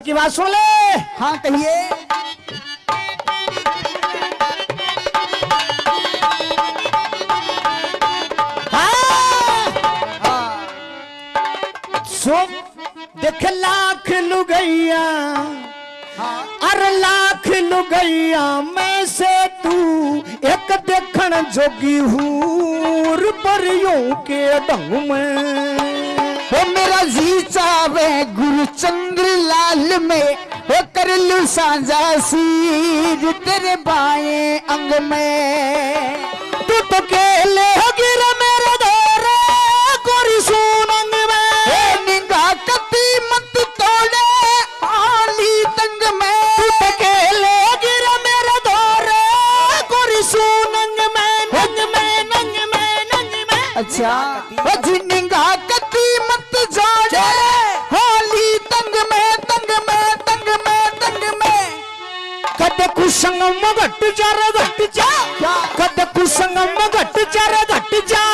की बात सुन ले। हाँ कहिए। देख लाख लुगैया, हाँ अरे लाख लुगैया मैं से तू एक देखण जोगी हूर परियों के ढंग में। वो मेरा जी चावे गुरुचंद्र लाल में वो कर लू सांझा सीर तेरे बाएं अंग में। तू तो केले गिर मेरे दौरे गोरी सूनंग में। निगाह कती मत तोड़े आली तंग में। तू तो केले गिर मेरे दौरे गोरी सूनंग में। नंग में नंग में नंग में। अच्छा वो निगाह कती मत जोड़े होली तंग में तंग में तंग में तंग में। कद कुसंगम घट जा रे घट जा, कद कुसंगम घट जा रे घट जा।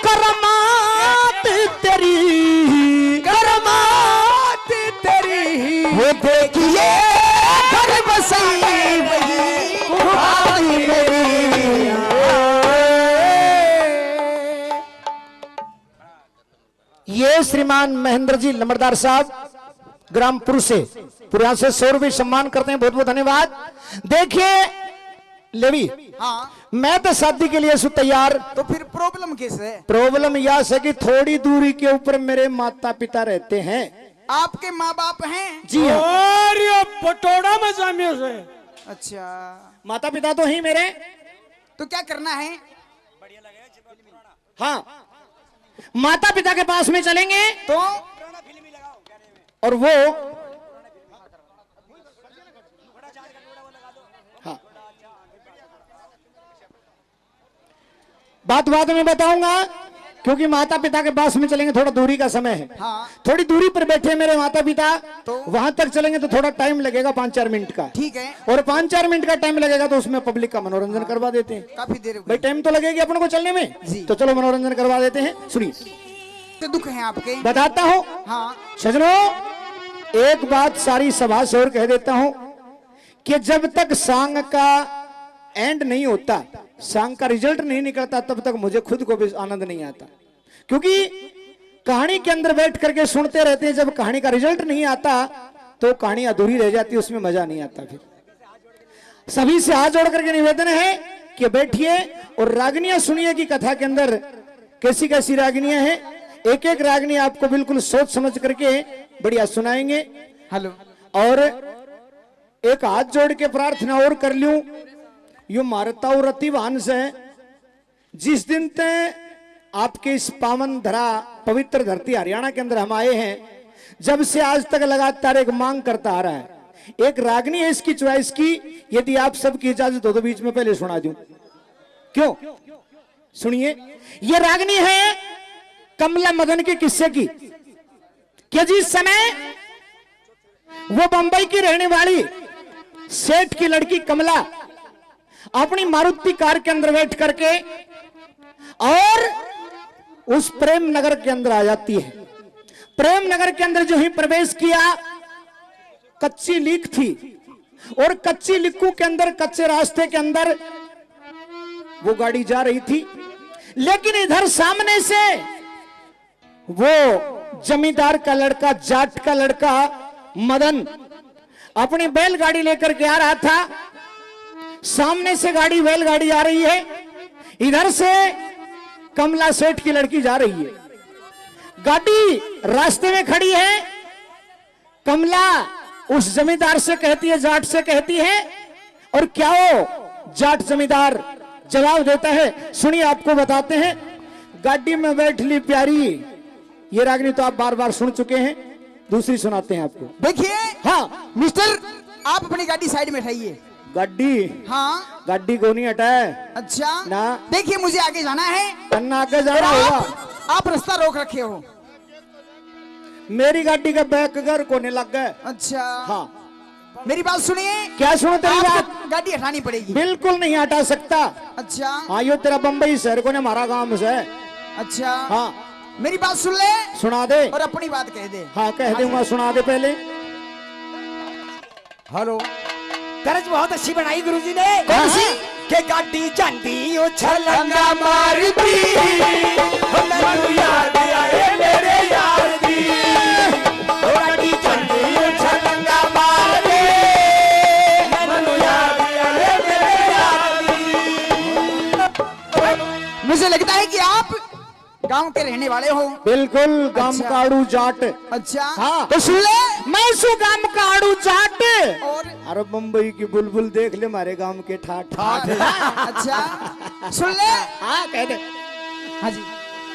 करमात तेरी, करमात तेरी वो देखिए घर बसाई वही खुदाई मेरी। ये श्रीमान महेंद्र जी लंबरदार साहब ग्रामपुर से पूरा से 100 रुपये सम्मान करते हैं, बहुत बहुत धन्यवाद। देखिए लेवी, हाँ मैं तो शादी के लिए तैयार। तो फिर प्रॉब्लम किस है? प्रॉब्लम यह है कि थोड़ी दूरी के ऊपर मेरे माता पिता रहते हैं। आपके माँ बाप हैं? जी हाँ। और ये पटोड़ा में जामियो से। अच्छा माता पिता तो ही मेरे। तो क्या करना है? हाँ, माता पिता के पास में चलेंगे तो और वो हाँ, बात में बताऊंगा क्योंकि माता पिता के पास में चलेंगे, थोड़ा दूरी का समय है। हाँ थोड़ी दूरी पर बैठे मेरे माता पिता, तो वहां तक चलेंगे तो थोड़ा टाइम लगेगा 5-4 मिनट का। ठीक है। और 5-4 मिनट का टाइम लगेगा तो उसमें पब्लिक का मनोरंजन करवा देते हैं। काफी देर हो भाई गई। टाइम तो लगेगी अपन को चलने में, तो चलो मनोरंजन करवा देते हैं। सुनिए, तो दुख है आपके? बताता हूँ हाँ सजनों, एक बात सारी सभा से और कह देता हूं कि जब तक सांग का एंड नहीं होता, सांग का रिजल्ट नहीं निकलता, तब तक मुझे खुद को भी आनंद नहीं आता। क्योंकि कहानी के अंदर बैठ करके सुनते रहते हैं, जब कहानी का रिजल्ट नहीं आता तो कहानी अधूरी रह जाती है, उसमें मजा नहीं आता। फिर सभी से हाथ जोड़ करके निवेदन है कि बैठिए और रागनियां सुनिए कि कथा के अंदर कैसी कैसी रागनियां हैं। एक एक रागनी आपको बिल्कुल सोच समझ करके बढ़िया सुनाएंगे। हेलो। और एक हाथ जोड़ के प्रार्थना और कर लूं, यू मारता और रतिवान से जिस दिन ते आपके इस पावन धरा पवित्र धरती हरियाणा के अंदर हम आए हैं, जब से आज तक लगातार एक मांग करता आ रहा है। एक रागनी है इसकी चॉइस की, यदि आप सबकी इजाजत हो तो बीच में पहले सुना दूं। क्यों? सुनिए, ये रागनी है कमला मदन के किस्से की, कि जिस समय वो बंबई की रहने वाली सेठ की लड़की कमला अपनी मारुति कार के अंदर बैठ करके और उस प्रेम नगर के अंदर आ जाती है। प्रेम नगर के अंदर जो ही प्रवेश किया, कच्ची लीक थी और कच्ची लिक्कू के अंदर, कच्चे रास्ते के अंदर वो गाड़ी जा रही थी। लेकिन इधर सामने से वो जमींदार का लड़का, जाट का लड़का मदन अपनी बैलगाड़ी लेकर के आ रहा था। सामने से गाड़ी, बैलगाड़ी आ रही है, इधर से कमला सेठ की लड़की जा रही है। गाड़ी रास्ते में खड़ी है, कमला उस जमींदार से कहती है, जाट से कहती है, और क्या हो जाट जमींदार जवाब देता है। सुनिए, आपको बताते हैं। गाड़ी में बैठ ली प्यारी, ये रागनी तो आप बार बार सुन चुके हैं, दूसरी सुनाते हैं आपको। देखिए। हाँ मिस्टर, आप अपनी गाड़ी साइड में हटाइए। गाड़ी, हाँ गाड़ी को नहीं हटाए अच्छा ना। देखिए मुझे आगे जाना है, तन्ना आगे जाना होगा। आप रास्ता रोक रखे हो। मेरी गाड़ी का बैक घर को नहीं लग गए। अच्छा हाँ, मेरी बात सुनिए। क्या सुनो तेरी बात? आपको गाड़ी हटानी पड़ेगी। बिल्कुल नहीं हटा सकता। अच्छा हाँ, यो तेरा बंबई शहर को ने हमारा गांव से। अच्छा हाँ, मेरी बात सुन ले सुना दे। और अपनी बात कह दे। हाँ कह दूंगा, सुना दे पहले। हेलो। गरज बहुत अच्छी बनाई गुरुजी ने। कौन सी? के गाड़ी जांदी ओ छलंगा मारदी हो मैनू याद आए मेरे यार दी ओ गाड़ी जांदी ओ छलंगा मारदी मैनू याद आए मेरे यार दी। मुझे लगता है कि आप गांव के रहने वाले हो। बिल्कुल गाम अच्छा। काड़ू जाट। अच्छा हाँ। तो सुन ले। मैं सु गाम काड़ू जाट। और अरे बम्बई की बुलबुल देख ले मारे गांव के ठाठ। अच्छा सुन ले। हाँ कह दे। हाँ जी।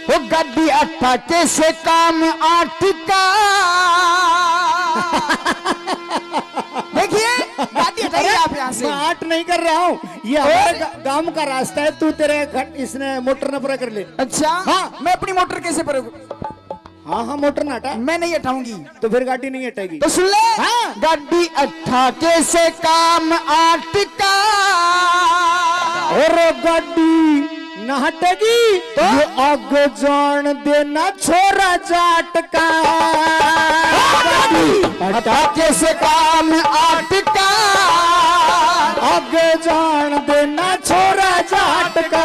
वो गड्डी अट्ठा कैसे काम आठ का देखिए गाड़ी हटाइए आप यहाँ से। मैं आट नहीं कर रहा हूँ, ये हमारे गांव का रास्ता है। तू तेरे इसने मोटर न पूरा कर ले। अच्छा हाँ। मैं अपनी मोटर कैसे पर हाँ हाँ मोटर ना हटा मैं नहीं हटाऊंगी। तो फिर गाड़ी नहीं हटेगी। तो सुन ले। हाँ। गाड़ी अट्ठा कैसे काम आठ का और गाड़ी न हटेगी तो ये आगे जान देना छोरा जाट का। अट्ठा कैसे काम आठ का आगे जान देना छोरा जाट का।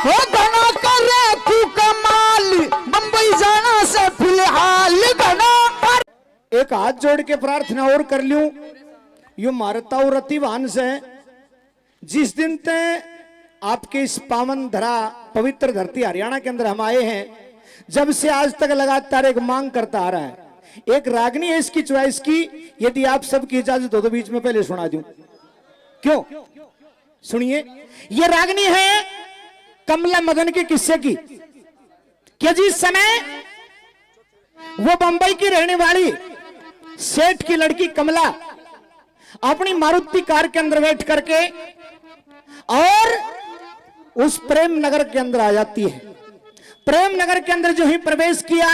वो घना करे तू कमाल बम्बई जाना से फिलहाल घना। एक हाथ जोड़ के प्रार्थना और कर लूं। यो मारता और रतिवान से जिस दिन ते आपके इस पावन धरा पवित्र धरती हरियाणा के अंदर हम आए हैं, जब से आज तक लगातार एक मांग करता आ रहा है। एक रागनी है इसकी चॉइस की, यदि आप सबकी इजाजत हो तो बीच में पहले सुना दूं। क्यों? सुनिए, ये रागनी है कमला मदन के किस्से की। कि जिस समय वो बंबई की रहने वाली सेठ की लड़की कमला अपनी मारुति कार के अंदर बैठ करके और उस प्रेम नगर के अंदर आ जाती है। प्रेम नगर के अंदर जो ही प्रवेश किया,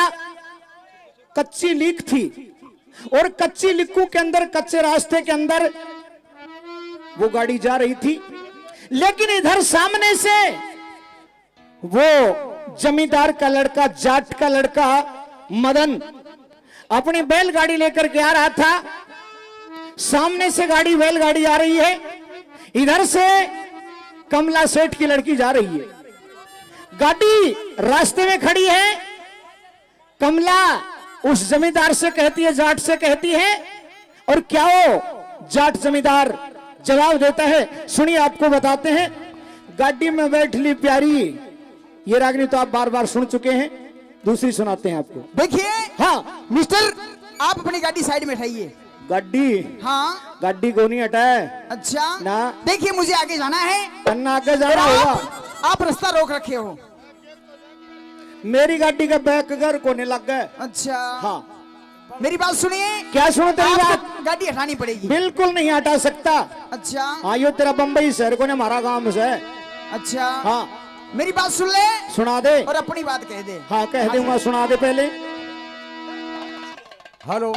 कच्ची लीक थी और कच्ची लीकू के अंदर, कच्चे रास्ते के अंदर वो गाड़ी जा रही थी। लेकिन इधर सामने से वो जमींदार का लड़का, जाट का लड़का मदन अपनी बैलगाड़ी लेकर के आ रहा था। सामने से गाड़ी, बैलगाड़ी आ रही है, इधर से कमला सेठ की लड़की जा रही है। गाड़ी रास्ते में खड़ी है। कमला उस जमींदार से कहती है, जाट से कहती है, और क्या हो जाट जमींदार जवाब देता है। सुनिए, आपको बताते हैं। गाड़ी में बैठ ली प्यारी, ये रागनी तो आप बार बार सुन चुके हैं, दूसरी सुनाते हैं आपको। देखिए। हाँ मिस्टर, आप अपनी गाड़ी साइड में हटाइए। गाड़ी, हाँ गाड़ी को नहीं हटाए अच्छा ना। देखिए मुझे आगे जाना है। अन्ना आगे जाना होगा। आप रास्ता रोक रखे हो। मेरी गाड़ी का बैक घर कोने लग गए। अच्छा हाँ, मेरी बात सुनिए। क्या सुनो तेरी बात? आपको गाड़ी हटानी पड़ेगी। बिल्कुल नहीं हटा सकता। अच्छा हाँ, यो तेरा बंबई शहर को ने हमारा गांव से। अच्छा हाँ मेरी बात सुन ले सुना दे। और अपनी बात कह दे। हाँ कह दूंगा, सुना दे पहले। हेलो।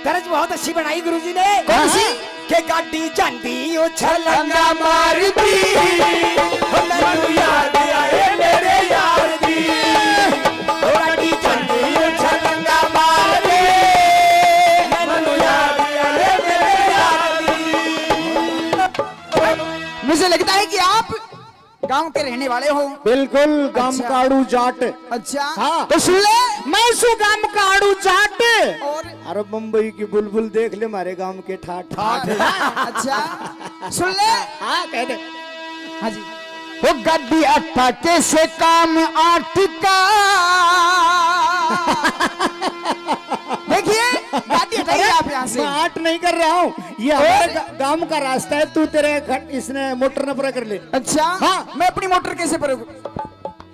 गरज बहुत अच्छी बनाई गुरुजी ने। कौन सी? के गाड़ी जांदी ओ छलंगा मारदी हो मैनू याद आए मेरे यार दी ओ गाड़ी जांदी ओ छलंगा मारदी मैनू याद आए मेरे यार दी। मुझे लगता है कि आप गांव के रहने वाले हो। बिल्कुल गाम अच्छा। काड़ू जाट। अच्छा हाँ। तो सुन ले। मैं सु गाम काड़ू जाट। और अरे बम्बई की बुलबुल देख ले मारे गांव के ठाठ। अच्छा सुन ले। हाँ कह दे। हाँ जी। वो गड्डी अट्ठा कैसे काम आठ का देखिए गाड़ी हटाइए आप यहाँ से। मैं आट नहीं कर रहा हूँ, ये हमारे गांव का रास्ता है। तू तेरे इसने मोटर न पूरा कर ले। अच्छा हाँ। मैं अपनी मोटर कैसे पर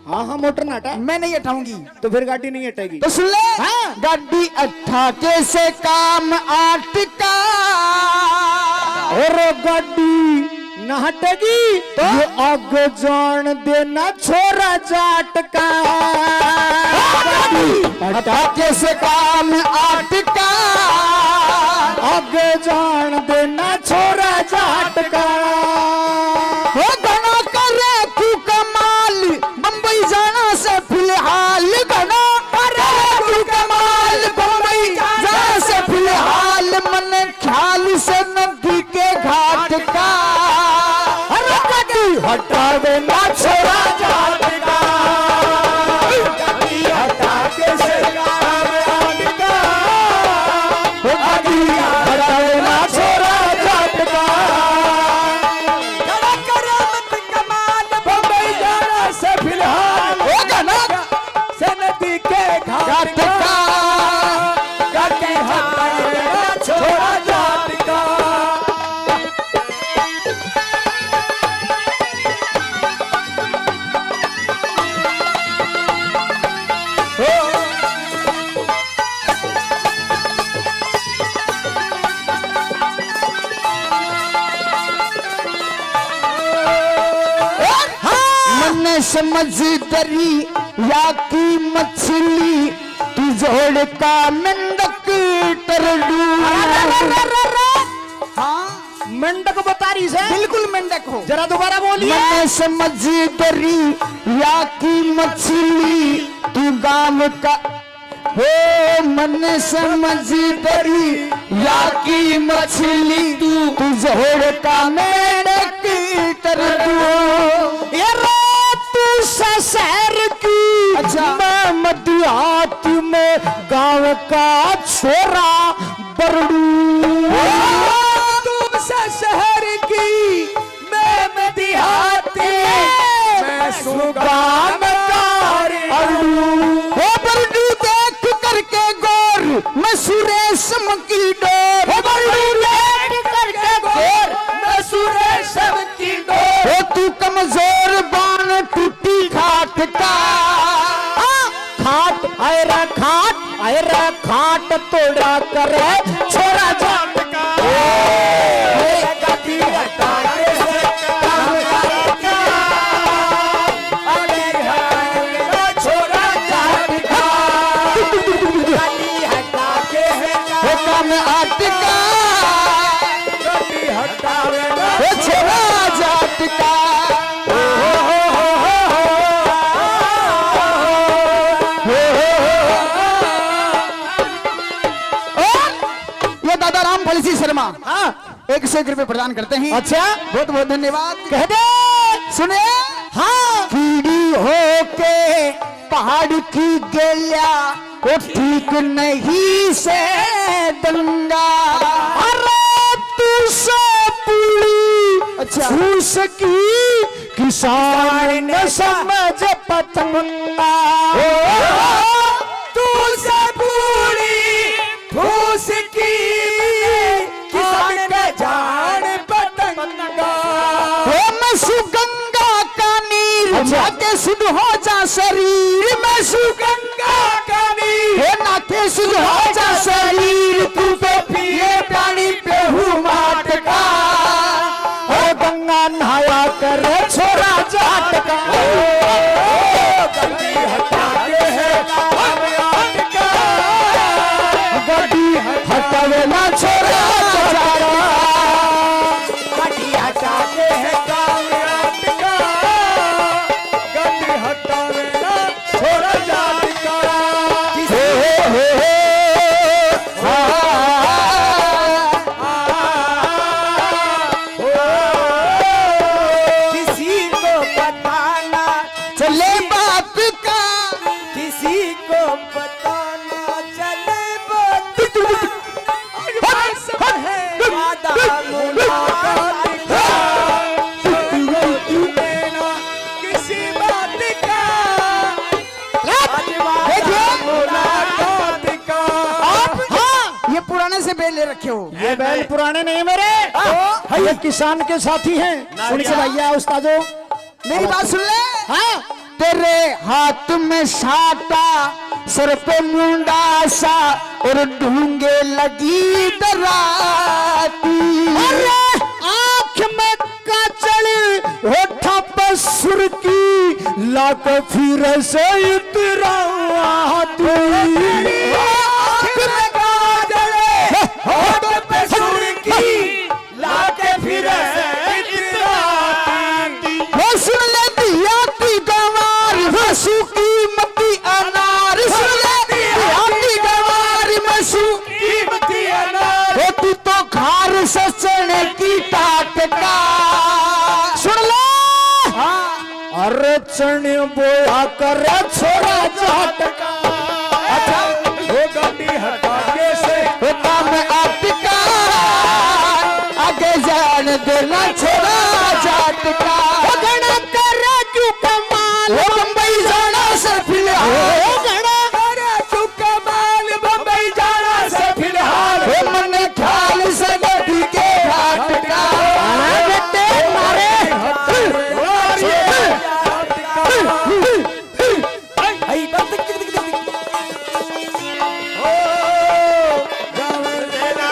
हाँ हाँ मोटर ना हटा मैं नहीं हटाऊंगी। तो फिर गाड़ी नहीं हटेगी। तो सुन ले। हाँ। गाड़ी अट्ठा कैसे काम आठ का और गाड़ी न हटेगी तो ये आगे जान देना छोरा जाट का। अट्ठा कैसे काम आठ का आगे जान देना छोरा जाट का। वो घना करे तू कमाल बम्बई जाना से फिलहाल घना करे तू कमाल बम्बई जाना से फिलहाल मन ख्याल हटावे ना छोरा जात का, गद्दी हटा के से काम आन का, गद्दी हटावे ना छोरा जात का। खड़ा करामत कमाल बम्बई जाना से फिलहाल होगा ना से नदी के घाट का, गद्दी हटावे ना छोरा जात का। मन समझदारी या की मछली तू जोड़ का मेंढक तरडू। हाँ मेंढक बता रही से बिल्कुल मेंढक हो। जरा दोबारा बोलिए। मन समझदारी या की मछली तू गांव का हो, मन समझदारी या की मछली तू जोड़ का मेंढक तरडू। ये रात शहर की अच्छा। मैं मदियात में गांव का छोरा बरडू। तुम से शहर की मैं मदिहाती मैं सुगाम हो बरडू देख करके गौर मैं सुरेशम की डोर। हो बरडू देख करके गौर मैं सुरेशम की डोर। हो तू कमजोर बाण टूटी घाट का। खाट आयरा खाट तोड़ा करे छोरा जाट का। गद्दी हटा के से काम आन का, गद्दी हटावे ना छोरा जात का, गद्दी हटा के है हो काम आटका गद्दी हटावे ना हो छोरा जाट का। ये दादा राम फलसी शर्मा हाँ 101 रुपए प्रदान करते हैं। अच्छा बहुत बहुत धन्यवाद। कह दे सुने हाँ कीड़ी होके पहाड़ की गेलिया वो ठीक नहीं से दंगा। अरे तू से पूरी अच्छा। फूस की किसान न समझ पतंगा। तू से पूरी फूस की किसान के जान पतंगा। हो मैं सुगंगा का नीर अच्छा। नाके शुद्ध हो जा शरीर में गंगा का नीर हो नाके शुद्ध हो जा शरीर तू तो पिए पानी पे हूँ माट का। ओ गंगा नहाया करे छोरा जाट का। गद्दी हटा के है काम आन का, गड्डी हटावे ना छोरा जाट का। गद्दी हटा के है काम आन का, गद्दी हटावे ना छोरा जात का। किसी को बताना चले बात का किसी को बताना चले बात का, सब है वादा मुलाकात का, लेना किसी बात का, आज वादा मुलाकात का। ये पुराने से बेल ले रखे हो। ये बैल पुराने नहीं मेरे, ये किसान के साथी हैं। सुन के भैया उस्तादो मेरी बात सुन ले। हाँ तेरे हाथ में साटा सर पे मुंडा सा और ढूंगे लगी दराती। अरे आँख में काजल होठा पर सुर्खी लाख फिर से इतराती। आँख में काजल, होठ पे सुर्खी, लाके फिर इतराती। वो सुन ले दिया की गंवार मसू की मती अनार। सुन ले दिया की गंवार मसू कीमती अनार। वो तू तो खार से चने की टाट का। सुन ले अरे चने बोया कर छोरा जाटका। अच्छा वो गाड़ी हटा के से नाम अटका आगे जान देना छोड़ा जाटका। घड़ा कर क्यों कमाल वो बम्बई जाना से फिलहाल घड़ा अरे तू कमाल बम्बई जाना से फिलहाल वो मन ख्याल से नदी के घाट का। बेटे मारे और ये आई बात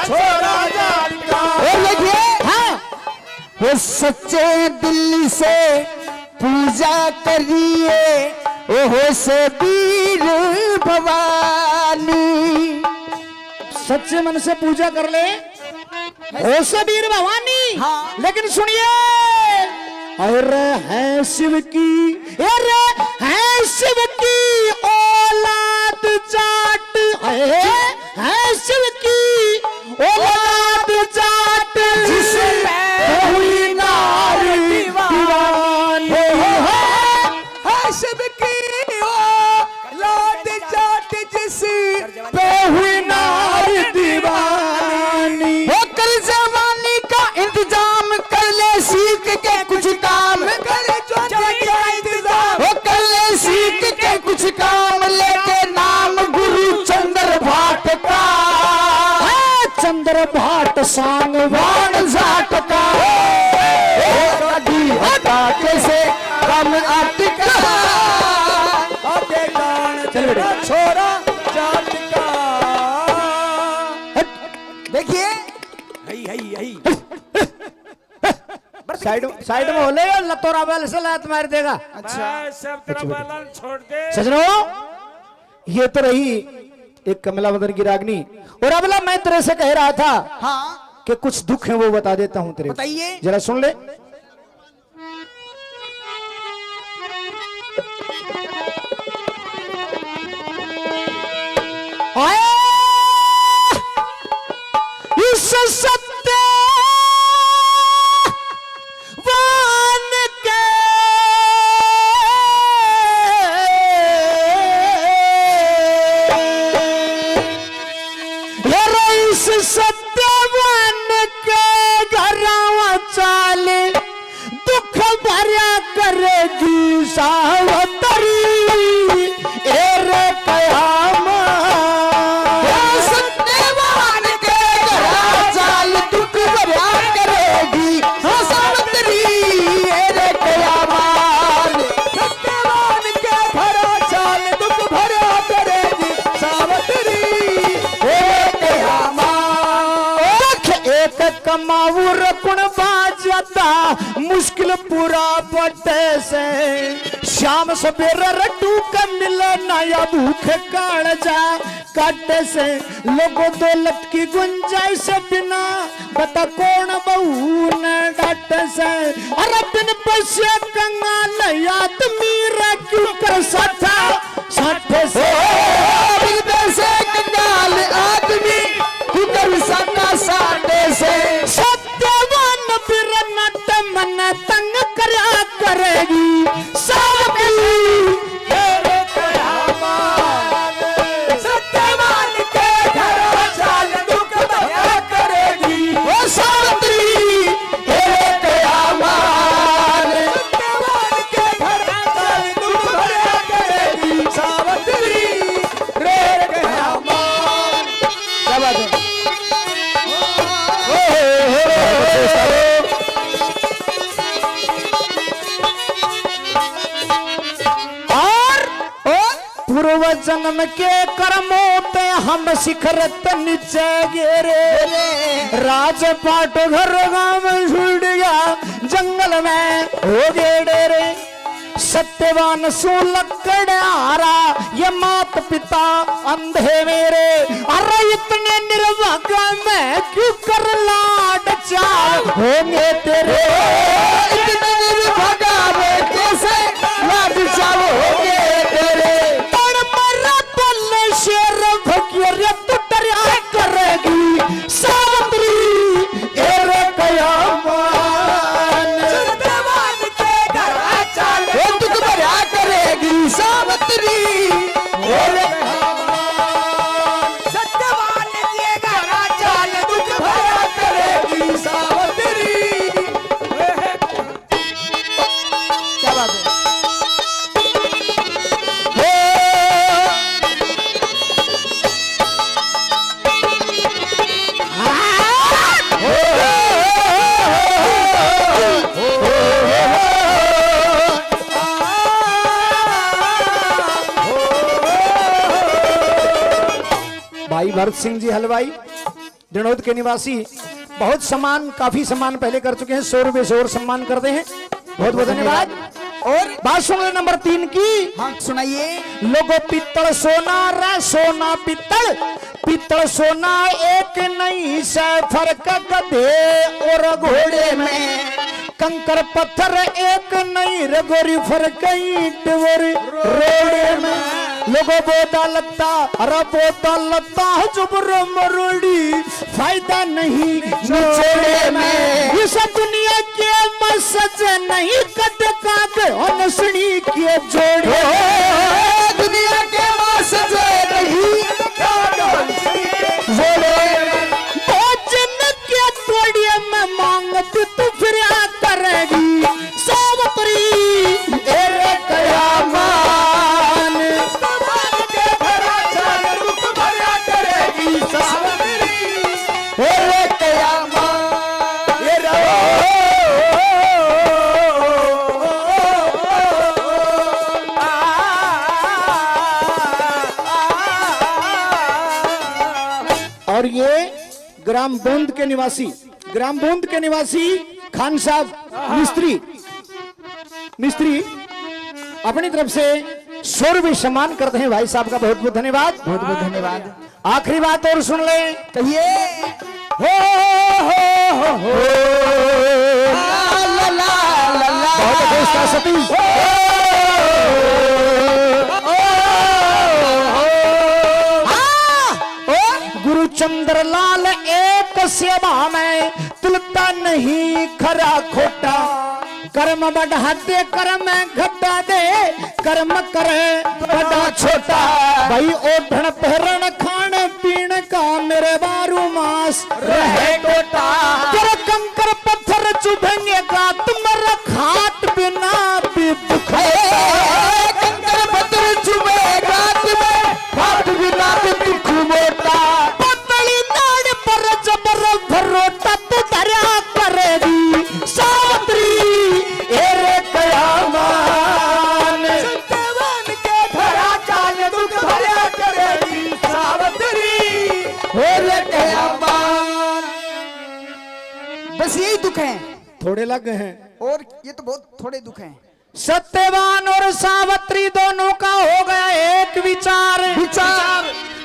छोरा जाटका। और देखिए हाँ वो सच्चे दिल से पूजा करिए ओहो से वीर भवानी। सच्चे मन से पूजा कर ले हो से वीर भवानी। हाँ। लेकिन सुनिए अरे है शिव की अरे है शिव की औलाद जाट है शिव की औलाद जाट जिसे हुई नार दीवानी है शिव की ओ लाड जाट जिस पे हुई नार दीवानी। होकर जवानी का इंतजाम कर ले सीख के कुछ काम। करे जो का इंतजाम वो कर ले सीख के कुछ काम लेके नाम गुरु चंद्र भाट का। चंद्र भाट सांग वाण जाट का कभी हटा कैसे कम अटका। आते कान तेरा छोरा जाटका। देखिए हई हई हई साइड में होले लतोरा बैल से लात मार देगा। अच्छा सब तेरा बालन छोड़ दे। सजनो ये तो रही एक कमला बदन की रागनी। और अबला मैं तेरे से कह रहा था हाँ कि कुछ दुख है वो बता देता हूं तेरे। बताइए। जरा सुन ले। इस सत्य वान के इस सत्यवान के घरवा चाल दुख भरा करेगी सावतरी एरे कयामा। सत्यवान के घरा चाल दुख भरा करेगी सावतरी रे कयामान। सत्यवान के भरा चाल दुख भरा करेगी सावतरी एक कमाऊ रकुण बाजता मुश्किल पूरा बटे से शाम सवेरा रटू का मिले नया भूख काढ़ जा काटे से लोगों दो लटकी गुंजाइश बिना बता कौन बहू न डाटे से। अरे बिन पैसे कंगाल आदमी क्यों कर साठा साठे से बिन पैसे कंगाल आदमी कुकर सका साटे से। सत्यवान फिर नट मन तंग करया करेगी सावतरी तेरे कयामान। सत्यवान के भरा चाल दुख भरा करेगी ओ सावतरी तेरे कयामान। सत्यवान के भरा चाल दुख भरा करेगी सावतरी रे कयामान। क्या बात है। और पूर्व जन्म के कर्मों पे हम शिखरत नीचे गिरे राजपाट घर गांव छूट गया जंगल में हो गए डेरे। सत्यवान सुलकड़ आरा ये मात पिता अंधे मेरे। अरे इतने निर्भाग्य में क्यों कर लाड चाल होंगे तेरे। इतने निर्भागा में कैसे लाड चाव होगे तेरे। पर मरा पल्ले शेर फकीर तू डरिया करेगी सावतरी एरे कयामान। सत्यवान के भरा चाल ओ तू भरत सिंह जी हलवाई दिनोद के निवासी बहुत सम्मान, काफी सम्मान पहले कर चुके हैं, 100 रुपए से और सम्मान करते हैं, बहुत बहुत धन्यवाद। और बात सुन ले नंबर 3 की। हाँ सुनाइए। लोगो पित्तल सोना रा सोना पित्तल, पित्तल सोना एक नहीं से फर्क गधे और घोड़े में, कंकर पत्थर एक नहीं रगोरी फर्क ईंट और रोड़े में। लोगो बोता लगता अरे बोता लगता जुबर मरोड़ी, फायदा नहीं निचोड़े में। ये सब दुनिया के मसज नहीं कद काग नसड़ी के जोड़े, दुनिया के मसज नहीं भोजन के तोड़िए में मांगती तू फिर करेगी सावत्री तेरे कयामान, करेगी सावत्री तेरे कयामान। और ये ग्राम बूंद के निवासी, ग्राम बूंद के निवासी खान साहब मिस्त्री अपनी तरफ से 100 रुपए सम्मान करते हैं भाई साहब का, बहुत बहुत धन्यवाद, बहुत बहुत धन्यवाद। आखिरी बात और सुन ले, कहिए। हो ला ला ला ला। बहुत अच्छा सतीश। गुरु चंद्र लाल एक सेवा में तुलता नहीं खरा खोटा, कर्म बढ़ा दे कर्म घटा दे, कर्म करे बड़ा छोटा। भाई ओढ़ण पहरण खान पीण का मेरे बारू मास रहे टोटा, तेरे कंकर पत्थर चुभेंगे का तुम्हारा खाट बिना भी दुख, कंकर पत्थर चुभेगा तुम्हें खाट बिना भी दुख मोटा। पर जबर भरोटा तो दरिया करेगी सावत्री तेरे कयामान, सत्यवान के भरा काल दुख भरा करेगी सावत्री तेरे कयामान। बस यही दुख है, थोड़े लग गए हैं। और ये तो बहुत थोड़े दुख हैं। सत्यवान और सावत्री दोनों का हो गया एक विचार,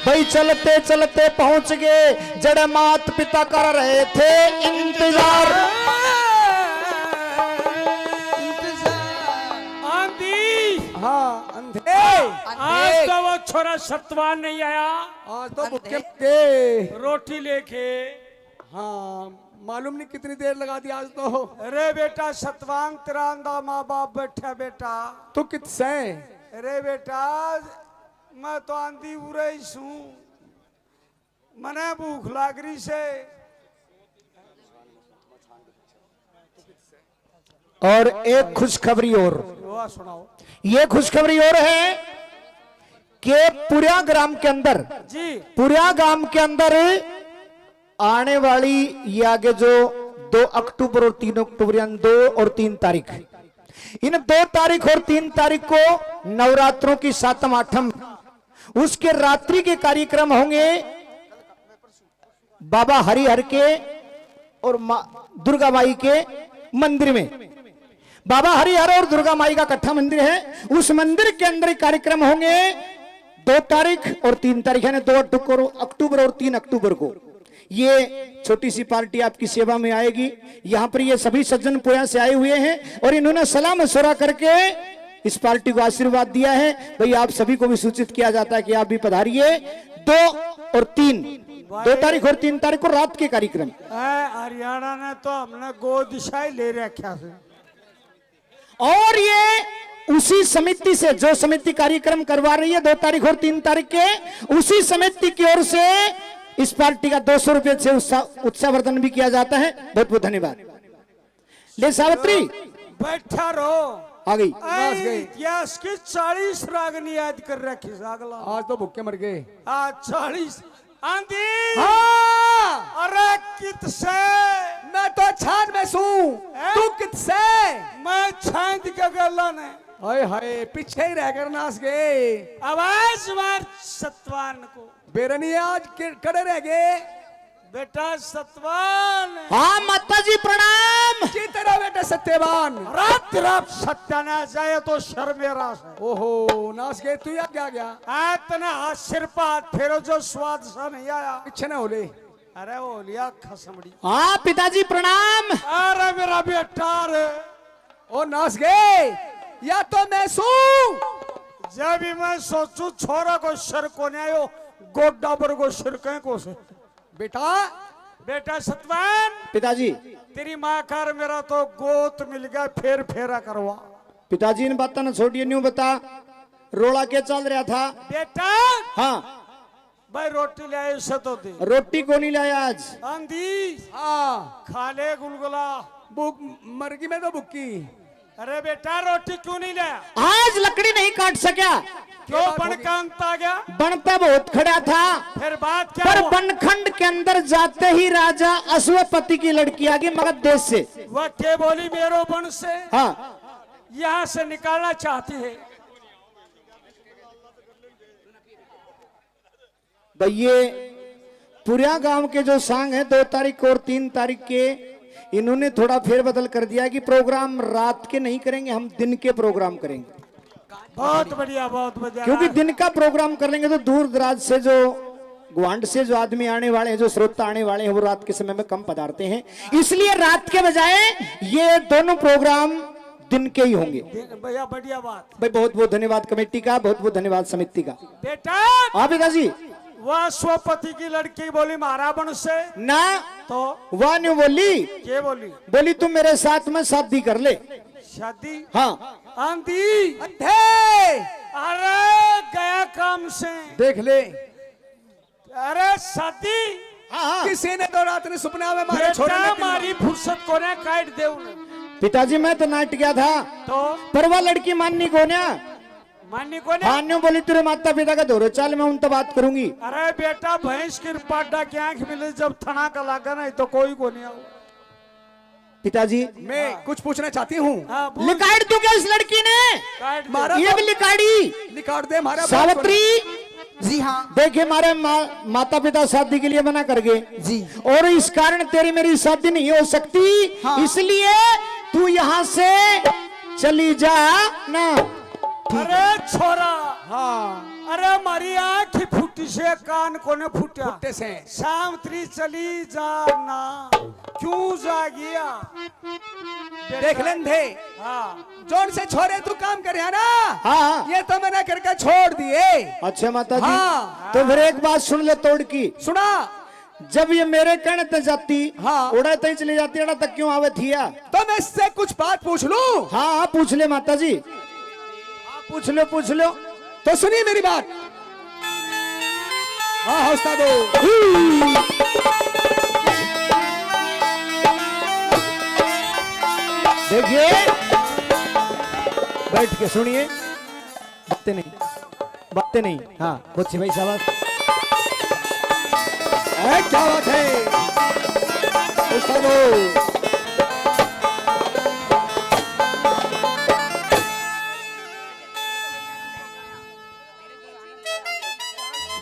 भाई चलते चलते पहुंच गए जड़ मात पिता कर रहे थे इंतजार। आंधी हाँ अंधे। आज तो वो छोरा सत्वान नहीं आया, आज तो भूखे के। रोटी लेके। हाँ मालूम नहीं कितनी देर लगा दी आज तो। अरे बेटा सतवांग तेरा अंधा माँ बाप बैठा बेटा। तू कितसे? अरे बेटा मैं तो आंधी उरे ही हूँ, मने भूख लाग रही से। और एक खुशखबरी और, वाह सुनाओ। ये खुशखबरी और है कि पुरिया ग्राम के अंदर, जी पुरिया गांव के अंदर आने वाली ये आगे जो 2 अक्टूबर और 3 अक्टूबर यानी 2 और 3 तारीख, इन 2 तारीख और 3 तारीख को नवरात्रों की 7म 8म उसके रात्रि के कार्यक्रम होंगे बाबा हरिहर के और दुर्गा माई के मंदिर में। बाबा हरिहर और दुर्गा माई का इकट्ठा मंदिर है, उस मंदिर के अंदर कार्यक्रम होंगे 2 तारीख और 3 तारीख यानी 2 अक्टूबर और 3 अक्टूबर को। ये छोटी सी पार्टी आपकी सेवा में आएगी। यहाँ पर ये सभी सज्जन पुया से आए हुए हैं और इन्होंने सलाह मशवरा करके इस पार्टी को आशीर्वाद दिया है। भाई आप सभी को भी सूचित किया जाता है कि आप भी पधारिए। 2 और 3, 2 तारीख और 3 तारीख को रात के कार्यक्रम। हरियाणा ने तो हमने गो दिशा ही ले रखा है। और ये उसी समिति से, जो समिति कार्यक्रम करवा रही है 2 तारीख और 3 तारीख के, उसी समिति की ओर से इस पार्टी का 200 रुपए से उत्साहवर्धन भी किया जाता है। बहुत बहुत धन्यवाद। ले सावित्री बैठा रहो, आ गई। इतिहास की 40 रागनी याद कर रखी अगला। आज तो भूखे मर गए। हाँ 40 आंधी। हाँ अरे कित से? मैं तो छान में सूं, तू कितसे? मैं छांद के गला ने। हाय हाय पीछे ही रहकर नाच गए। आवाज मार सत्वान को। बेरनी आज कड़े रह गए। बेटा सतवान हाँ माता जी प्रणाम। की तरह बेटा सत्यवान। रात रात सत्यानाश जाए तो शर्मेरा से। ओहो नाच गए तू या क्या गया? इतना सिर पर फेरो जो स्वाद सा नहीं आया। पीछे ना होले। अरे वो लिया खसमड़ी। हाँ पिताजी प्रणाम। अरे मेरा बेटा रे ओ नाच गए या तो मैं सू। जब भी मैं सोचू छोरा को सिर को नहीं आयो गोड्डा पर को सिर कहीं को से। बेटा बेटा सतवान पिताजी तेरी माँ कार मेरा तो गोत मिल गया फेर फेरा करवा। पिताजी इन बातों ने छोड़िए न्यू बता रोड़ा के चल रहा था। बेटा हाँ भाई रोटी ले आए से तो दे। रोटी को नहीं लाया आज। आंधी हाँ खा ले गुलगुला। बुक मरगी में तो बुक्की। अरे बेटा रोटी क्यों नहीं लाया? आज लकड़ी नहीं काट सका। क्यों बन का अंत आ गया? बनता बहुत खड़ा था फिर बात क्या पर हुआ? बनखंड के अंदर जाते ही राजा अश्वपति की लड़की आ गई मगध देश से। वह के बोली मेरो बन से हाँ यहाँ से निकालना चाहती है। भाई ये पुरिया गांव के जो सांग है 2 तारीख और 3 तारीख के इन्होंने थोड़ा फेरबदल कर दिया कि प्रोग्राम रात के नहीं करेंगे, हम दिन के प्रोग्राम करेंगे। बहुत बढ़िया बहुत बढ़िया। क्योंकि दिन का प्रोग्राम कर लेंगे तो दूर दराज से जो ग्वांड से जो आदमी आने वाले हैं, जो श्रोता आने वाले हैं, वो रात के समय में कम पधारते हैं। इसलिए रात के बजाय ये दोनों प्रोग्राम दिन के ही होंगे। भैया बढ़िया बात। भाई बहुत बहुत धन्यवाद कमेटी का, बहुत बहुत धन्यवाद समिति का। बेटा हाँ पिताजी। वह स्वपति की लड़की बोली मारा बन से ना तो वह न्यू बोली, के बोली? बोली तुम मेरे साथ में शादी कर ले। शादी? हाँ आंधी अंधे अरे गया काम से देख ले। अरे शादी हाँ किसी ने तो रात ने सपना में मारे छोड़े बेटा लेकिन- हमारी फुर्सत को ने काट दे उन्हें। पिताजी मैं तो नाट गया था तो पर वह लड़की माननी को ना माननी को ने? हाँ न्यू बोली तेरे माता पिता का दौरे चाल मैं उन तो बात करूंगी। अरे बेटा भैंस की पाड्डा की आंख मिले जब थना का लागा नहीं तो कोई को नहीं आओ। पिताजी मैं कुछ पूछना चाहती हूँ। हाँ, बोल। लिकाड़ तू क्या इस लड़की ने? काट दे। मारा ये भी लिकाड़ी निकाल दे हमारा सावित्री। जी हाँ देखिए हमारे माता पिता शादी के लिए मना कर गए जी। और इस कारण तेरी मेरी शादी नहीं हो सकती। हाँ। इसलिए तू यहाँ से चली जा ना। अरे छोरा हाँ अरे हमारी आंख फूटी से कान को ने फूटा फुट्टे से सावित्री चली जाना क्यों जा गया? देख लें थे हाँ जोन से छोरे तू काम करे है ना। हाँ ये तो मैंने करके छोड़ दिए। अच्छा माता जी हाँ। तो फिर एक बात सुन ले तोड़ की। सुना जब ये मेरे कहने तक जाती हाँ। उड़ा तक चली जाती अड़ा तक क्यों आवे थिया? तो मैं इससे कुछ बात पूछ लूं। हाँ हाँ पूछ ले माता जी। हाँ पूछ लो पूछ लो। तो सुनिए मेरी बात। हाँ हौसला दो। देखिए बैठ के सुनिए। बातें नहीं हाँ बुच्ची भाई साहब। क्या बात है हौसला दो।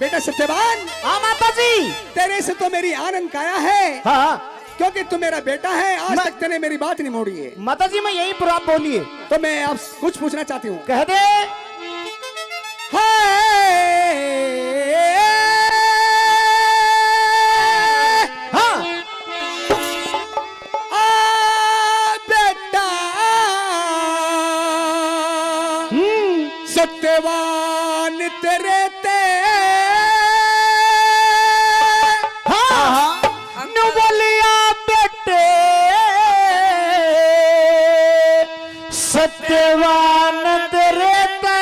बेटा सत्यवान हाँ माता जी। तेरे से तो मेरी आनंद काया है हाँ क्योंकि तू मेरा बेटा है। आज तक तेने मेरी बात नहीं मोड़ी है। माता जी मैं यही पर आप बोलिए। तो मैं आप कुछ पूछना चाहती हूँ। कह दे। हाँ बेटा सत्यवान तेरे ते नु बोलिया बेटे सत्यवान तेरे ते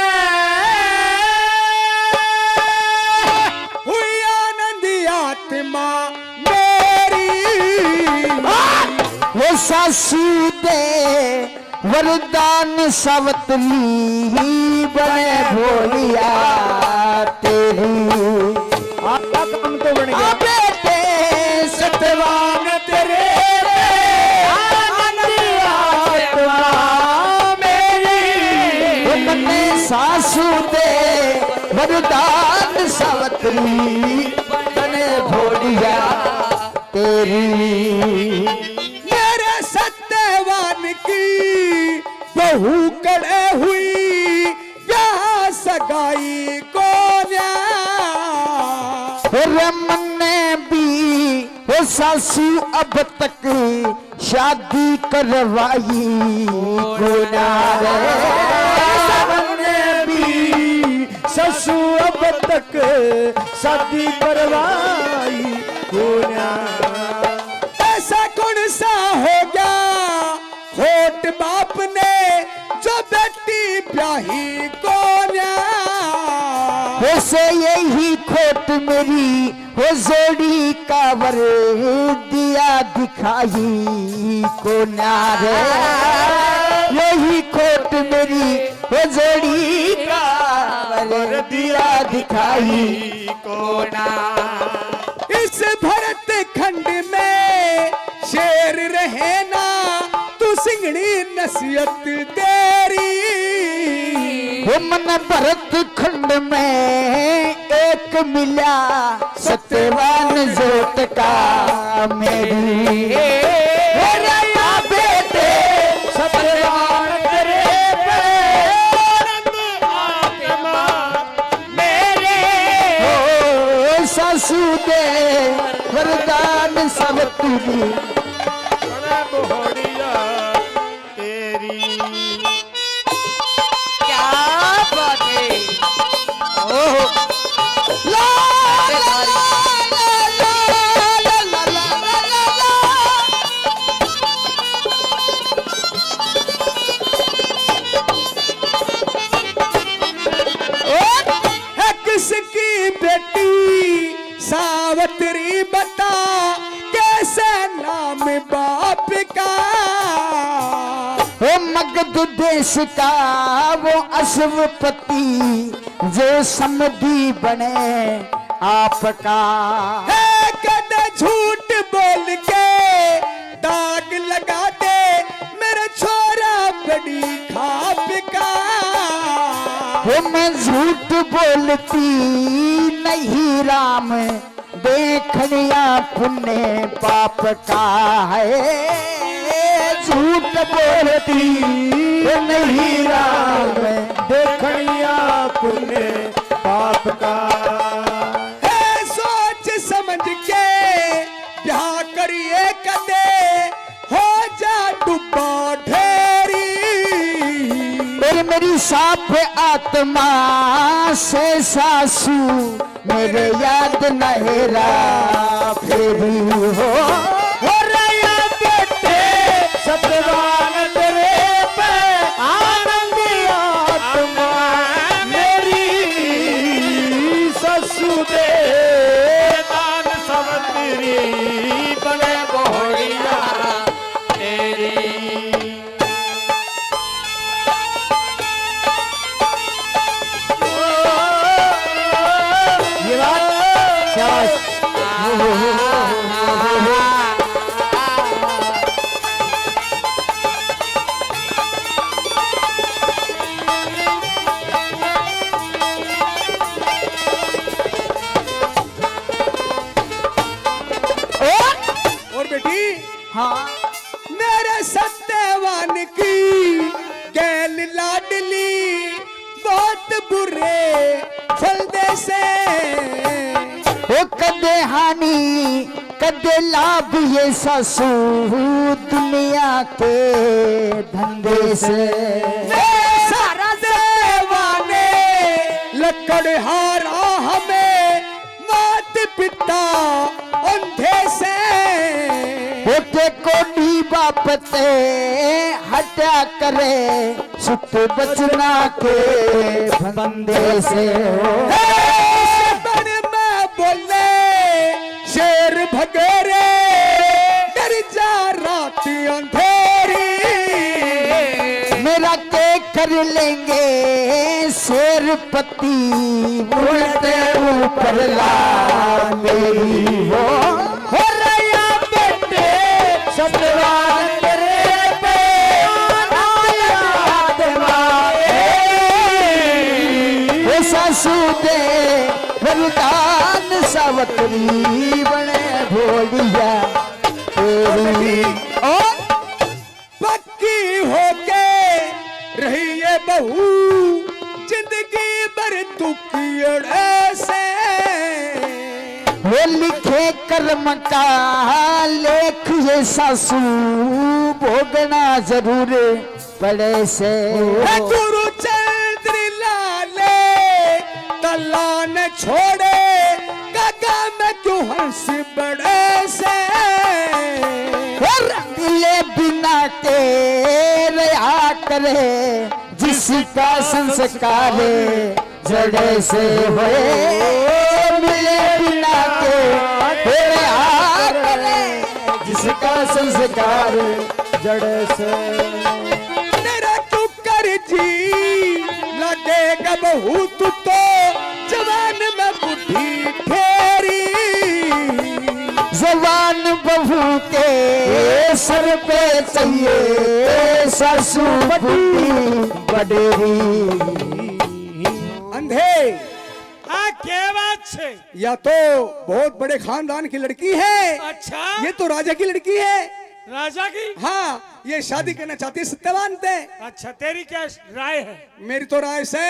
हुई आनंद आत्मा मेरी। वो सासू दे वरदान सवतली बने भोलिया तेरी। आपका काम तो बन गया। बेटे सत्यवान तेरे मेरी सासू दे वरदान सवतली मेरे सत्यवान की बहू कड़े हुई ब्याह सगाई को रमन ने भी वो सासू अब तक शादी करवाई गुनार ने भी ससु अब तक शादी करवाई कोन्या। ऐसा कौन सा हो गया खोट बाप ने जो बेटी ब्याही को वैसे यही खोट मेरी हो जोड़ी कावर दिया दिखाई को नारे। यही खोट मेरी हो जोड़ी कावर दिया दिखाई को ना। इस भरत खंड में शेर रहे ना तू सिंगड़ी नसीहत तेरी। वो मन भरत खंड में एक मिला सत्यवान जोत का मेरी। मेरा बेटे सत्यवान तेरे पे आनंद आत्मा मेरे। ओ सासू दे वरदान सब तुझी। बड़ा बोहड़िया तेरी। क्या बात है। ओहो ला ला ला ला ला ला ला ला ला। है किसकी बेटी सावत्री बता कैसे नाम बाप का। वो मगध देश का वो अश्वपति जो समधी बने आपका। है कद झूठ बोल के दाग लगा दे मेरा छोरा बड़ी खाप का। वो मैं झूठ बोलती नहीं राम देखनिया पुण्य पाप का है। झूठ बोलती नहीं राम देखनिया पुण्य पाप का। है सोच समझ के ब्याह करिए कदे हो जा डूबा ढेरी। और मेरी साफ आत्मा से सासू मेरे याद नहेरा फेरी हो। रया बेटे सत्यवान तेरे पे आनंद आत्मा मेरी। ससु दे दान सब तेरी बने बोहड़िया तेरी। ये बात शाबाश। और बेटी हाँ मेरे सत्यवान की गैल लाडली बहुत बुरे फलदे से। वो कदे हानि कदे लाभ ये सासू दुनिया के धंधे से। सारा देवाने लकड़हारा हमें मात पिता अंधे से। होते कोडी बापते हटा करे सुत बचना के बंदे से। बन में बोले शेर भगेरे डर जा रात अंधेरी। मेरा के कर लेंगे शेरपति उड़ते ऊपर ला मेरी हो रया बेटे सत्यवान तेरे पे आनंद आत्मा मेरी। वो सासू दे वरदान सावत्री बने भोलिया तेरी और पक्की होके रही ये बहू जिंदगी भर दुखी से वो लिखे कर्म का लेख ये सासू भोगना जरूर पड़े से गुरु चंद्र लाले तल्ला न छोड़े काका में क्यों हंस बड़े से मिले बिना तेरे आ करे जिसका संस्कार जड़े से होए मिले बिना तेरे आ करे जिसका संस्कार जड़े से तेरा तू कर जी लगेगा बहू तू तो जवान में बुद्धि फेरी जवान बहू के सर पे चाहिए सासू बडेरी अंधे हाँ क्या बात है। या तो बहुत बड़े खानदान की लड़की है, अच्छा ये तो राजा की लड़की है। राजा की। हाँ ये शादी करना चाहती है सत्यवान से। अच्छा तेरी क्या राय है। मेरी तो राय से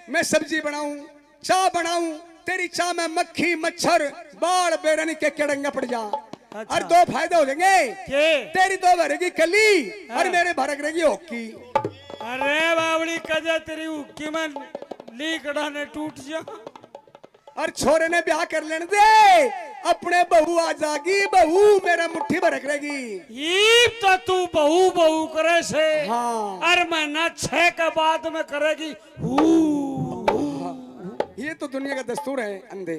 मैं सब्जी बनाऊं चाय बनाऊं तेरी चाय में मक्खी मच्छर बाढ़ बेरनी के केड़ंगा पड़ जा। अच्छा। और दो फायदे हो जाएंगे के? तेरी तो भरेगी कली और मेरे भरक रहेगी होकी। अरे बावड़ी कजा तेरी उक्की में लीकड़ा ने टूट जा। और छोरे ने ब्याह कर लेने दे अपने बहू आ जागी बहू मेरा मुट्ठी भरक रहेगी। ये तो तू बहू बहू करे से। हाँ। और महीना 6 के बाद में करेगी ये तो दुनिया का दस्तूर है अंधे।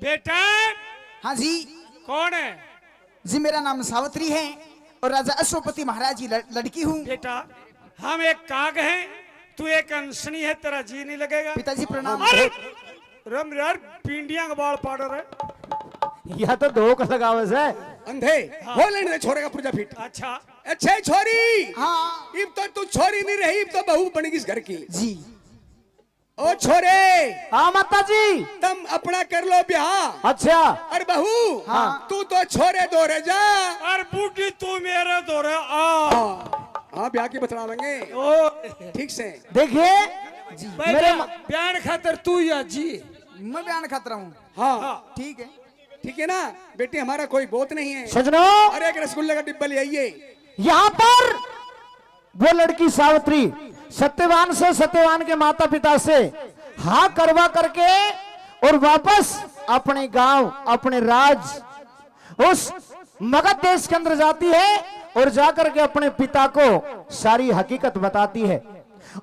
बेटा हाँ जी कौन है। जी मेरा नाम सावित्री है और राजा अश्वपति महाराज की लड़की हूँ। बेटा हम एक काग हैं तू एक अंशनी है तेरा जी नहीं लगेगा। पिताजी प्रणाम। अरे रम यार पिंडिया का बाल पाड़ रहे। यह तो दो का लगावे से अंधे हो लेने दे छोरे का पुर्जा फिट। अच्छा अच्छा छोरी हाँ इब तो तू छोरी नहीं रही इब तो बहू बनेगी इस घर की। जी ओ छोरे हाँ माता जी तुम अपना कर लो ब्याह। अच्छा और बहू हाँ। तू तो छोरे दो रह जा। और बूढ़ी तू मेरे दो रे आ। हाँ ब्याह की बतलावेंगे ओ ठीक से। देखिए बेटा बयान खातर तू या जी। मैं बयान खतरा हूँ। हाँ ठीक है ठीक है ना बेटी हमारा कोई बोत नहीं है। सजनों अरे एक रसगुल्ले का डिब्बा ले आइए। यहाँ पर वो लड़की सावित्री सत्यवान से सत्यवान के माता पिता से हाँ करवा करके और वापस अपने गांव अपने राज उस मगध देश के अंदर जाती है और जाकर के अपने पिता को सारी हकीकत बताती है।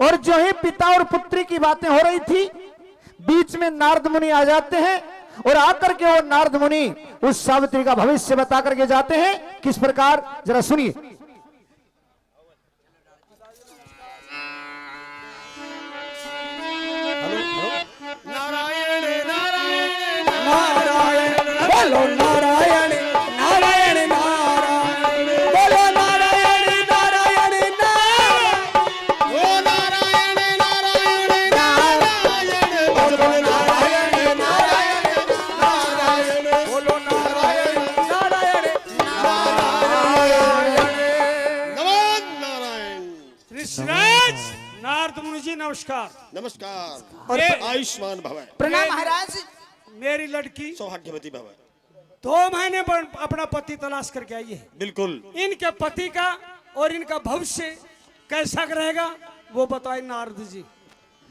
और जो ही पिता और पुत्री की बातें हो रही थी बीच में नारद मुनि आ जाते हैं और आकर के वो नारद मुनि उस सावित्री का भविष्य बता करके जाते हैं। किस प्रकार जरा सुनिए। नारायण नारायण नारायण बोलो नारायण नारायण नारायण बोलो नारायण नारायण नारायण ओ नारायण नारायण नारायण बोलो नारायण नारायण नारायण बोलो नारायण नारायण नारायण। ऋषिराज नारद मुनि जी नमस्कार। नमस्कार और ये- आयुष्मान भव प्रणाम महाराज। मेरी लड़की सौभाग्यवती भव 2 महीने पर अपना पति तलाश करके आई है। बिल्कुल इनके पति का और इनका भविष्य कैसा रहेगा वो बताए नारद जी।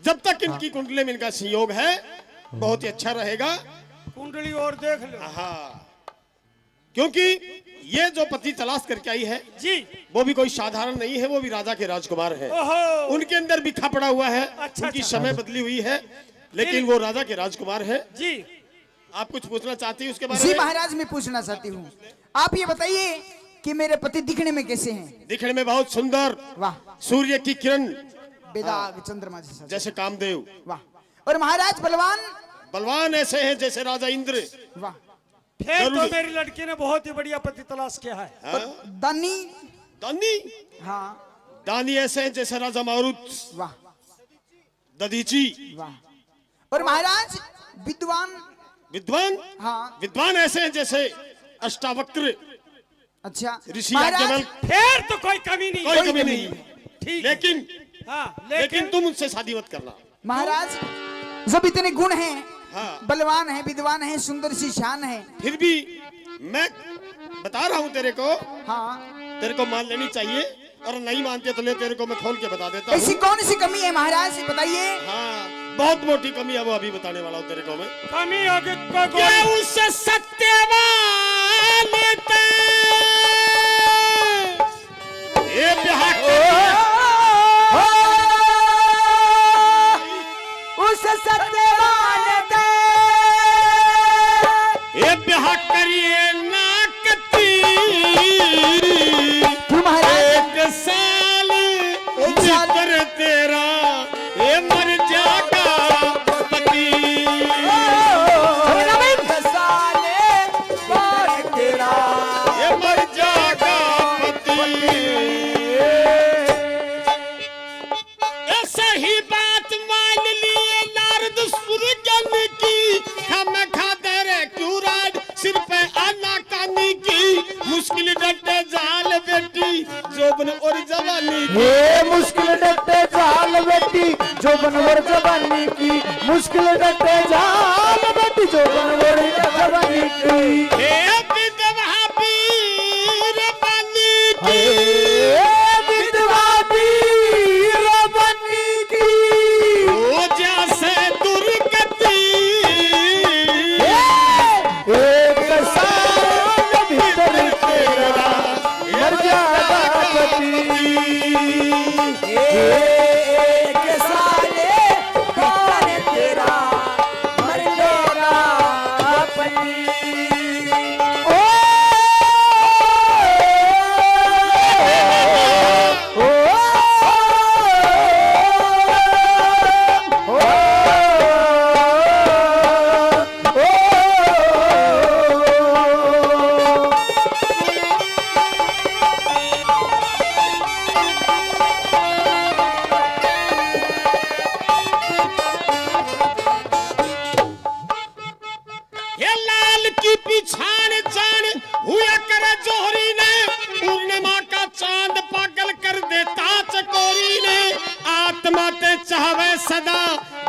जब तक इनकी कुंडली में इनका संयोग है बहुत ही अच्छा रहेगा। कुंडली और देख लो हाँ क्योंकि ये जो पति तलाश करके आई है जी। वो भी कोई साधारण नहीं है, वो भी राजा के राजकुमार है। ओहो उनके अंदर बिखा पड़ा हुआ है। अच्छा, उनकी अच्छा। समय बदली हुई है लेकिन वो राजा के राजकुमार है। जी। आप कुछ पूछना चाहती हैं उसके बारे जी में? महाराज मैं पूछना चाहती हूँ आप ये बताइए कि मेरे पति दिखने में कैसे हैं। दिखने में बहुत सुंदर, वाह सूर्य की किरण बेदाग चंद्रमा जैसा। जैसे कामदेव। वाह और महाराज बलवान। बलवान ऐसे हैं जैसे राजा इंद्र। वाह फिर तो जरूर। मेरी लड़की ने बहुत ही बढ़िया पति तलाश किया है। हाँ? दानी। दानी हाँ दानी ऐसे हैं जैसे राजा मारुत। वाह दधीची। वाह और महाराज विद्वान। विद्वान हाँ विद्वान ऐसे हैं जैसे अष्टावक्र। अच्छा ऋषि महाराज, याज्ञवल्क्य, फिर तो कोई कमी नहीं। कोई कमी नहीं। ठीक। लेकिन हाँ, लेकिन तुम उनसे शादी मत करना। महाराज जब इतने गुण हैं, हाँ। बलवान है, विद्वान है, सुंदर सी शान है, फिर भी मैं बता रहा हूँ तेरे को, हाँ, तेरे को मान लेनी चाहिए, और नहीं मानते तो ले, तेरे को मैं खोल के बता देता ऐसी हूँ। कौन सी कमी है महाराज, बताइए। हाँ, बहुत मोटी कमी है, वो अभी बताने वाला हूँ तेरे को मैं। कमी होगी को क्या उस सत्यवान ये ब्याह उस सत्यवान दे ये ब्याह करिए ना कती, क्यों महाराज? एक साल भीतर तेरा ये मर जाएगा पति। ये मर जाएगा पति। ऐसा ही बात मान लिए नारद सुरजन की, हम खाते रे क्यों राज सिर पे आना कानी की। मुश्किल डटे जाल बेटी जोबन और जवानी की। ये मुश्किल डटे जाल बेटी जो बनवर जवानी की, मुश्किल डटे जाल बेटी जो बनवर जवानी की। हे विधवा वीर बनी की। विधवा वीर बनी की। ओ जैसे दुर्गति एक साल भीतर तेरा मर जाएगा पति। एक साल भीतर तेरा मर जाएगा पति। ओ ये लाल की पिछाड़ जान हुआ करे जोहरी ने। पूर्णिमा का चांद पागल कर देता चकोरी ने। आत्मा ते चाहे सदा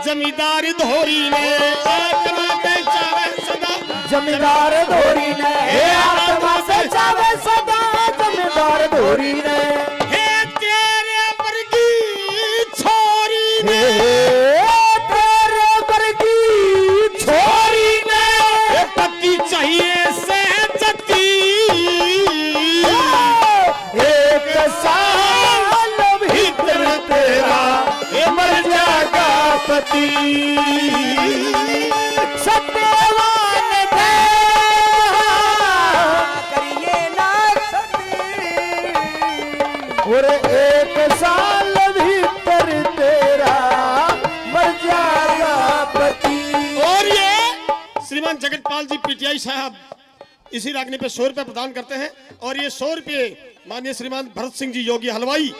जमींदार धोरी ने। आत्मा ते चाहे सदा जमींदार धोरी ने, हे आत्मा से चावे सदा जमींदार धोरी ने। हे तेरे वर्गी छोरी ने। तेरे वर्गी छोरी ने। पति चाहिए सहजती। एक साल भीतर तेरा ये मर जाएगा पति। सत्यवान दे करिए ना और एक साल भीतर तेरा मर जाएगा पति। और ये श्रीमान जगतपाल जी पीटीआई साहब इसी रागनी पे 100 रुपए प्रदान करते हैं। और ये 100 रुपए माननीय श्रीमान भरत सिंह जी योगी हलवाई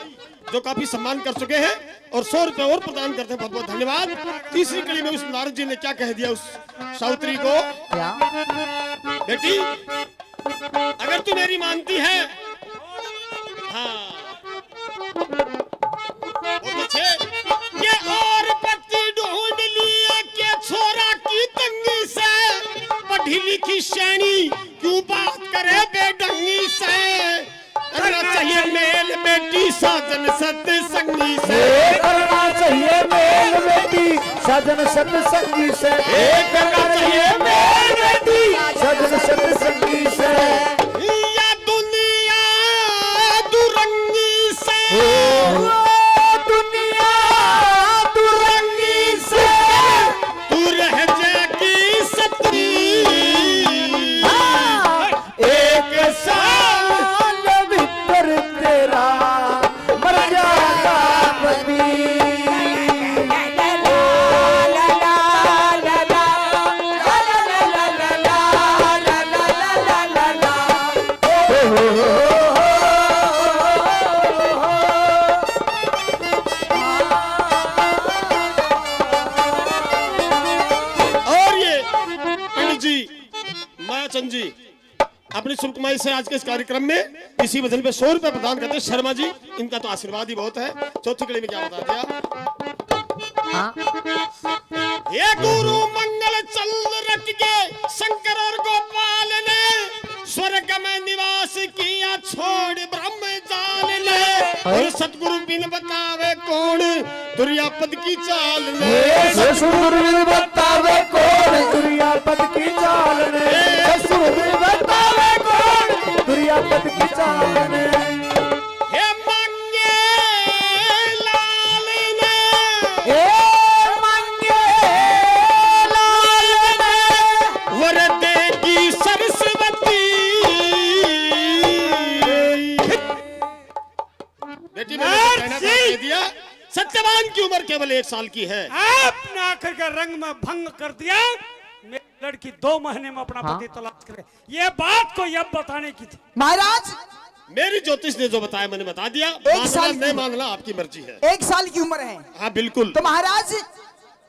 जो काफी सम्मान कर चुके हैं, और 100 रुपए और प्रदान करते हैं। बहुत बहुत धन्यवाद। तीसरी कड़ी में उस नारद जी ने क्या कह दिया उस सावित्री को, क्या? बेटी अगर तू मेरी मानती है, हाँ बहुत अच्छे, ये और पति ढूंढ लिए के छोरा की तंगी से। पढ़ी लिखी शैनी क्यों बात करे बेढंगी से। करना चाहिए मेल बेटी साजन सत्संगी से। करना चाहिए मेल बेटी सजन सत्संगी से। करना चाहिए मेल बेटी सजन सत्संगी से। या दुनिया दुरंगी से। दुनिया दुरंगी से। तू रह जाएगी सती। एक साल भीतर तेरा मर जाएगा पति। शुभकामनाएं से आज के इस कार्यक्रम में इसी वजन पे 100 रुपए प्रदान करते हैं शर्मा जी। इनका तो आशीर्वाद ही बहुत है। चौथी कड़ी में क्या बता दिया? हाँ ये गुरु मंगल चल रख के शंकर और गोपाल ने स्वर्ग में निवास किया छोड़ ब्रह्म जाल ने। और सतगुरु बिन बतावे कौन दुर्यापद की चाल ने। ससुर बतावे कौन दुर्यापद की चाल ने। ससुर बतावे कौन दुर्यापद की चाल ने। हे मांगे लाल ने। हे मांगे लाल ने। वर देगी सरस्वती। बेटी मैंने तो कहना कह दिया, सत्यवान की उम्र केवल 1 साल की है। आपने आखिर का रंग में भंग कर दिया। मेरी लड़की 2 महीने में अपना पति तलाश करे, ये बात को अब बताने की थी। महाराज मेरी ज्योतिष ने जो बताया मैंने बता दिया। एक साल मानना नहीं की- मानना आपकी मर्जी है। 1 साल की उम्र है हाँ बिल्कुल तो महाराज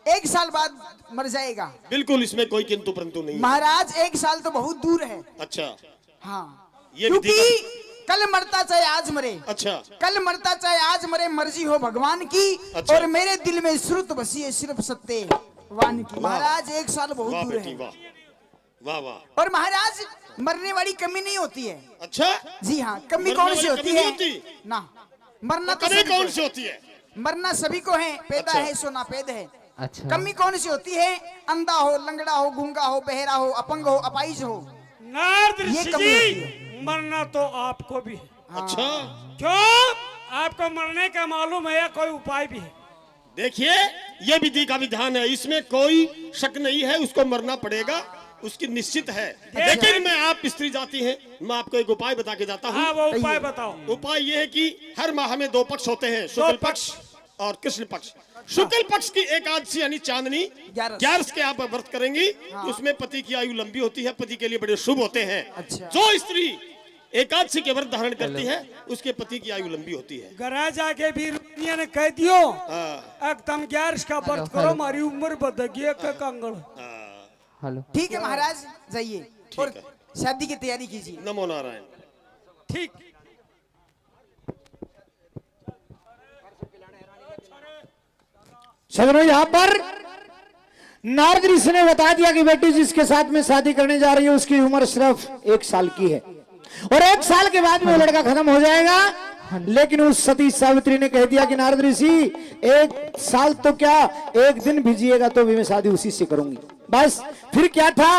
1 साल बाद मर जाएगा। बिल्कुल, इसमें कोई किंतु परंतु नहीं है। महाराज 1 साल तो बहुत दूर है। अच्छा हाँ ये क्योंकि विधि कल मरता चाहे आज मरे। अच्छा कल मरता चाहे आज मरे, मर्जी हो भगवान की। अच्छा। और मेरे दिल में श्रुत बसी है सिर्फ सत्यवान की। महाराज 1 साल बहुत वाह दूर बेटी है। वाह वाह वाह। और महाराज मरने वाली कमी नहीं होती है। अच्छा जी हाँ, कमी मरने कौन वाली सी होती कमी है? नहीं होती? ना मरना तो कमी सभी को कौन है। सी होती है? मरना सभी को है, पैदा अच्छा। है सो नापेद है। अच्छा कमी कौन सी होती है? अंधा हो, लंगड़ा हो, गूंगा हो, बहरा हो, अपंग हो, अपाइज हो। नारद ये ऋषि कमी होती जी, मरना तो आपको भी है। अच्छा क्यों? आपको मरने का मालूम है या कोई उपाय भी है? देखिए ये विधि का विधान है, इसमें कोई शक नहीं है। उसको मरना पड़ेगा, उसकी निश्चित है। लेकिन मैं आप स्त्री जाति हैं, मैं आपको एक उपाय बता के जाता हाँ हूँ। वो उपाय बताओ। उपाय ये है कि हर माह में 2 पक्ष होते हैं, शुक्ल पक्ष और कृष्ण पक्ष। शुक्ल पक्ष की एकादशी यानी चांदनी 11 के आप व्रत करेंगी तो उसमें पति की आयु लंबी होती है, पति के लिए बड़े शुभ होते हैं। अच्छा। जो स्त्री एकादशी के व्रत धारण करती है उसके पति की आयु लंबी होती है। घर जाके भी रुपया ने कह दियो हाँ, एकदम 11 का व्रत करो, हमारी उम्र बदगी है का कंगड़। हाँ, हेलो ठीक है महाराज, जाइए और है। शादी की तैयारी कीजिए। नमो नारायण। ठीक। सजनों यहाँ पर नारद ऋषि ने बता दिया कि बेटी जिसके साथ में शादी करने जा रही है उसकी उम्र सिर्फ 1 साल की है और 1 साल के बाद में वो लड़का खत्म हो जाएगा। लेकिन उस सती सावित्री ने कह दिया कि नारद ऋषि 1 साल तो क्या 1 दिन भी जिएगा तो भी मैं शादी उसी से करूंगी। बस फिर क्या था,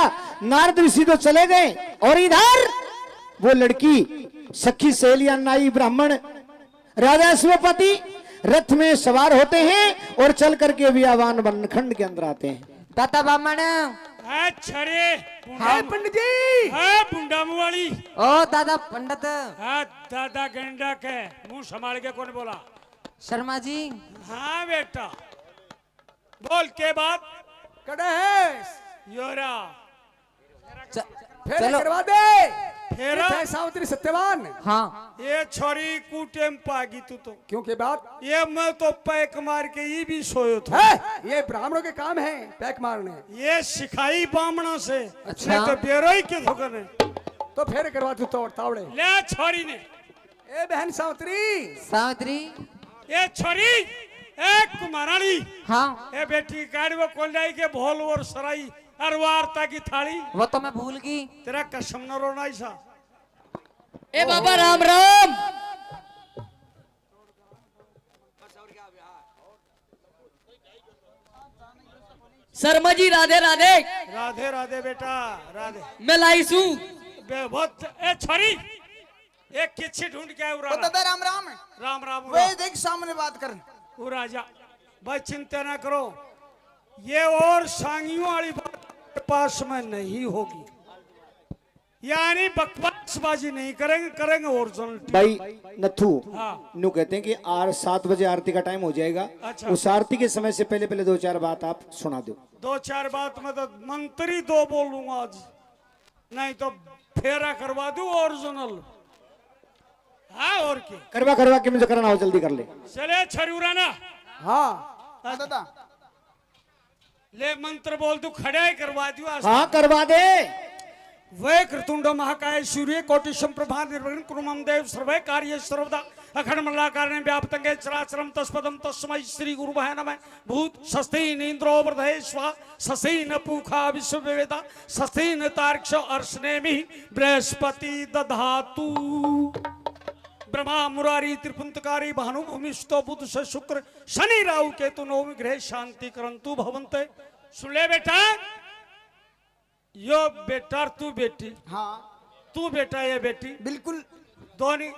नारद ऋषि तो चले गए और इधर वो लड़की सखी सहेलियां नाई ब्राह्मण राजा शिवपति रथ में सवार होते हैं और चल करके वियावान बनखंड के अंदर आते हैं। दाता बामण अच्छा रे हाय पंडित जी। हाँ बुंडा मुँह वाली। ओ दादा पंडित हाँ दादा गंडा के मुंह संभाल के कौन बोला? शर्मा जी हाँ बेटा बोल के बात कड़े है योरा फिर चलो करवा दे। फेरा है सावित्री सत्यवान। हाँ ये छोरी कूटे में पागी तू तो। क्यों के बात ये मैं तो पैक मार के ये भी सोयो था। है? ये ब्राह्मणों के काम है पैक मारने। ये सिखाई बामणों से। अच्छा। नहीं तो बेरोई के धोखा ने। तो फिर करवा तू तो तावड़े। ले छोरी ने ए बहन सावित्री। सावित्री ये छोरी एक कुमारानी हाँ ए बेटी गाड़ी वो कोल्डाई के भोल और सराई और वार्ता की थाली वो तो मैं भूल गई। तेरा कसम न रोना ऐसा। ए बाबा राम राम। शर्मा जी राधे राधे। राधे राधे बेटा राधे। मैं लाइसू। बहुत ए छोरी एक किच्छी ढूंढ के ओ दादा राम राम। राम राम वे देख सामने बात कर। वो राजा भाई चिंता ना करो, ये और सांगियों वाली बात के पास में नहीं होगी। यानी बकवासबाजी नहीं करेंगे, करेंगे ओरिजिनल। भाई नथु हाँ। नु कहते हैं कि 7 बजे आरती का टाइम हो जाएगा। अच्छा। उस आरती के समय से पहले पहले 2-4 बात आप सुना दो। 2-4 बात में तो मंत्री 2 बोलूंगा आज, नहीं तो फेरा करवा दूं ओरिजिनल। हाँ और क्या करवा करवा के मुझे करना हो जल्दी कर ले। चले छरूरा ना हाँ हाँ दादा ले मंत्र बोल दू खड़ा ही करवा दू आज। हाँ करवा दे। वै कृतुंड महाकाय सूर्य कोटि संप्रभा निर्विघ्नं कुरु मम देव सर्वै कार्ये सर्वदा अखंड मंडलाकारणे व्याप्तंगे चराचरं तस्पदं तस्मै श्री गुरुभ्यो नमः भूत सस्तेन इंद्रो वर्धये स्वा सस्तेन पूखा विश्ववेदा सस्तेन तार्क्ष अर्षनेमि बृहस्पति दधातु ब्रह्मा मुरारी त्रिपुंतकारी भानु भूमिष्ठो बुध से शुक्र शनि राहु केतु नवमी ग्रह शांति करंतु भवन्ते। सुन ले बेटा, यो बेटा तू बेटी, हाँ तू बेटा ये बेटी, बिल्कुल दोनों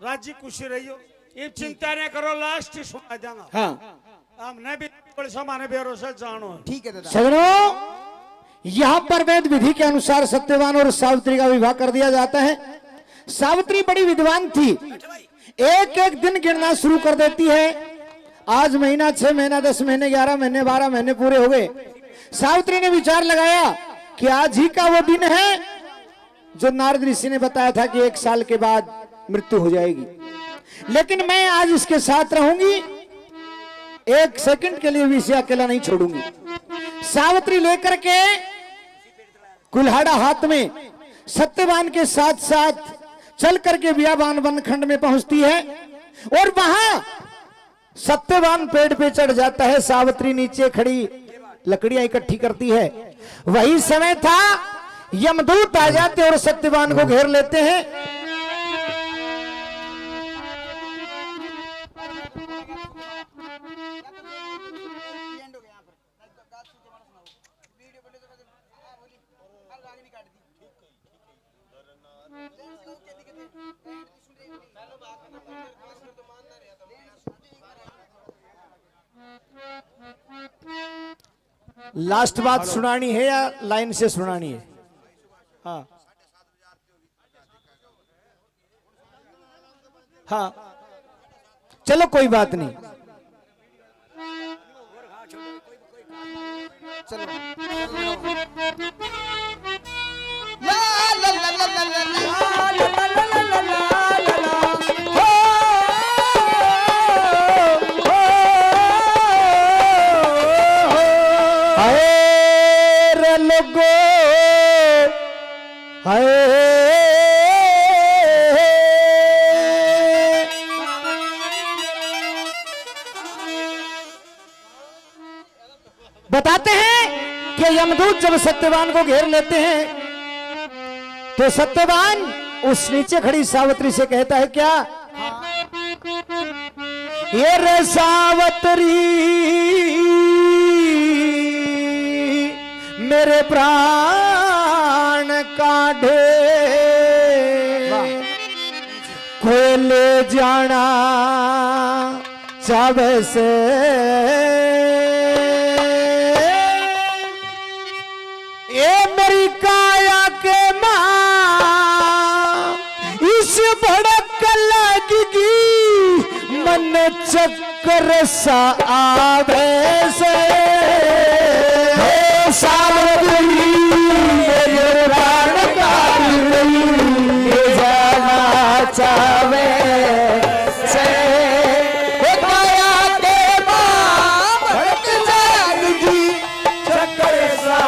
राजी खुशी रहियो। ये चिंता न करो, लास्ट सुना जाऊंगा। हाँ हमने भी बड़े समाने भरोसे जानो है। ठीक है दादा। सजनों, यहाँ पर वेद विधि के अनुसार सत्यवान और सावित्री का विवाह कर दिया जाता है। सावित्री बड़ी विद्वान थी, एक एक दिन गिनना शुरू कर देती है। आज महीना, 6 महीना, 10 महीने, 11 महीने, 12 महीने पूरे हो गए। सावित्री ने विचार लगाया कि आज ही का वो दिन है जो नारद ऋषि ने बताया था कि 1 साल के बाद मृत्यु हो जाएगी, लेकिन मैं आज इसके साथ रहूंगी, 1 सेकंड के लिए भी इसे अकेला नहीं छोड़ूंगी। सावित्री लेकर के कुल्हाड़ा हाथ में सत्यवान के साथ साथ चल करके बियाबान वनखंड में पहुंचती है और वहां सत्यवान पेड़ पे चढ़ जाता है। सावित्री नीचे खड़ी लकड़ियां इकट्ठी करती है। वही समय था, यमदूत आ जाते और सत्यवान को घेर लेते हैं। लास्ट बात सुनानी है या लाइन से सुनानी है? हाँ हाँ, चलो कोई बात नहीं। चलो ला ला ला ला ला ला बताते हैं कि यमदूत जब सत्यवान को घेर लेते हैं तो सत्यवान उस नीचे खड़ी सावित्री से कहता है, क्या ये रे सावित्री मेरे प्राण काढ़े, कोई ले जाना चावे से ये मेरी काया के मां इस भड़क लगेगी, मन चक्कर सा आवे से सावित्री मेरे प्राण काढ़े, ले जाना चावे से काया के मां भड़क लगेगी, चक्कर सा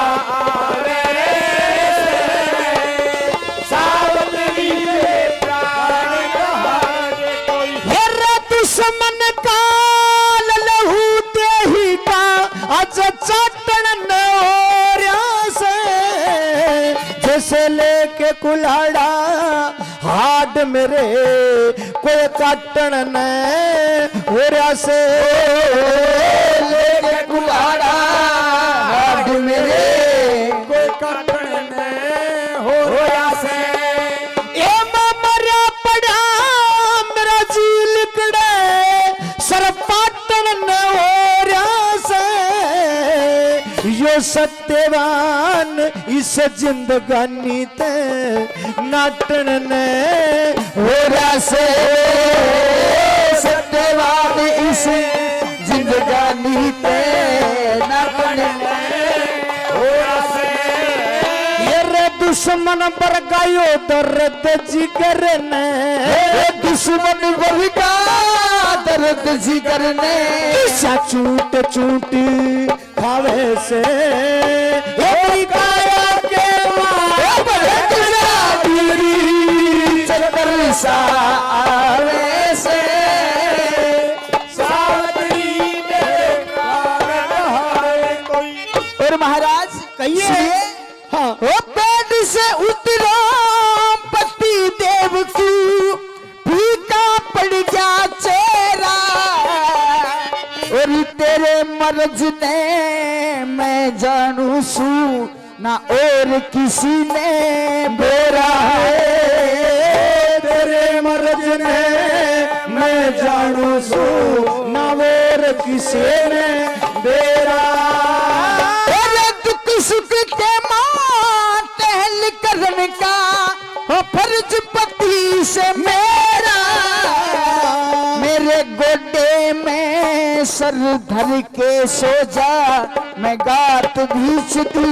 दुश्मन काल लहू देही का आज चटन से, जैसे लेके कुल्हाड़ा हाड मेरे कोई काटन न से, लेके कुल्हाड़ा हाड मेरे कोई काटन न हो से, ए मरा पड़ा मेरा जी लिकड़े सर पाटन न हो से, यो सत्यवान इस जिंदगानी ते नाटन ने हो से, सत्यवान इस जिंदगानी ते नाटन हो से, ये रे दुश्मन पर गायो दर्द जिगर ने, दुश्मन पर का दर्द जिगर ने, चूट चूट खावे से काया के चक्कर सा आवे से सावतरी मेरे कारण हारे कोई। और महाराज कहिए। हाँ ओ पेट से उतरो पति देव की फीका पड़ गया चेहरा और तेरे मर्ज ने मैं जानू सू ना और किसी ने बेरा है तेरे मर्ज ने मैं जानू सू ना और किसी ने बेरा दुख सुख के मां टहल करने का हो फर्ज पति से मेरा मेरे गोडे में सर धर के सो जा मैं गात बीच तू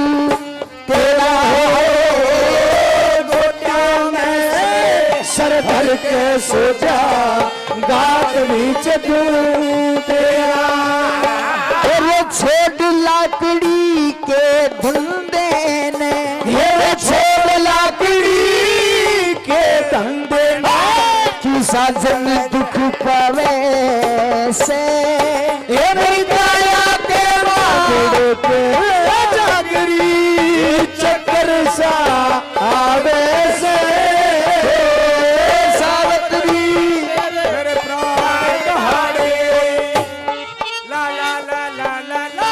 तेरा गोटिया में सर धर के सो जा गात बीच तू तेरा तेरे छोड़ लाकड़ी के धुंधे ने ये छोड़ लाकड़ी के धंधे कि साजन दुख पावे से ये नहीं दया के मांगड़े पे जागरी चक्कर सा आवे से सावत्री मेरे प्राण कहारे ला ला ला ला ला ला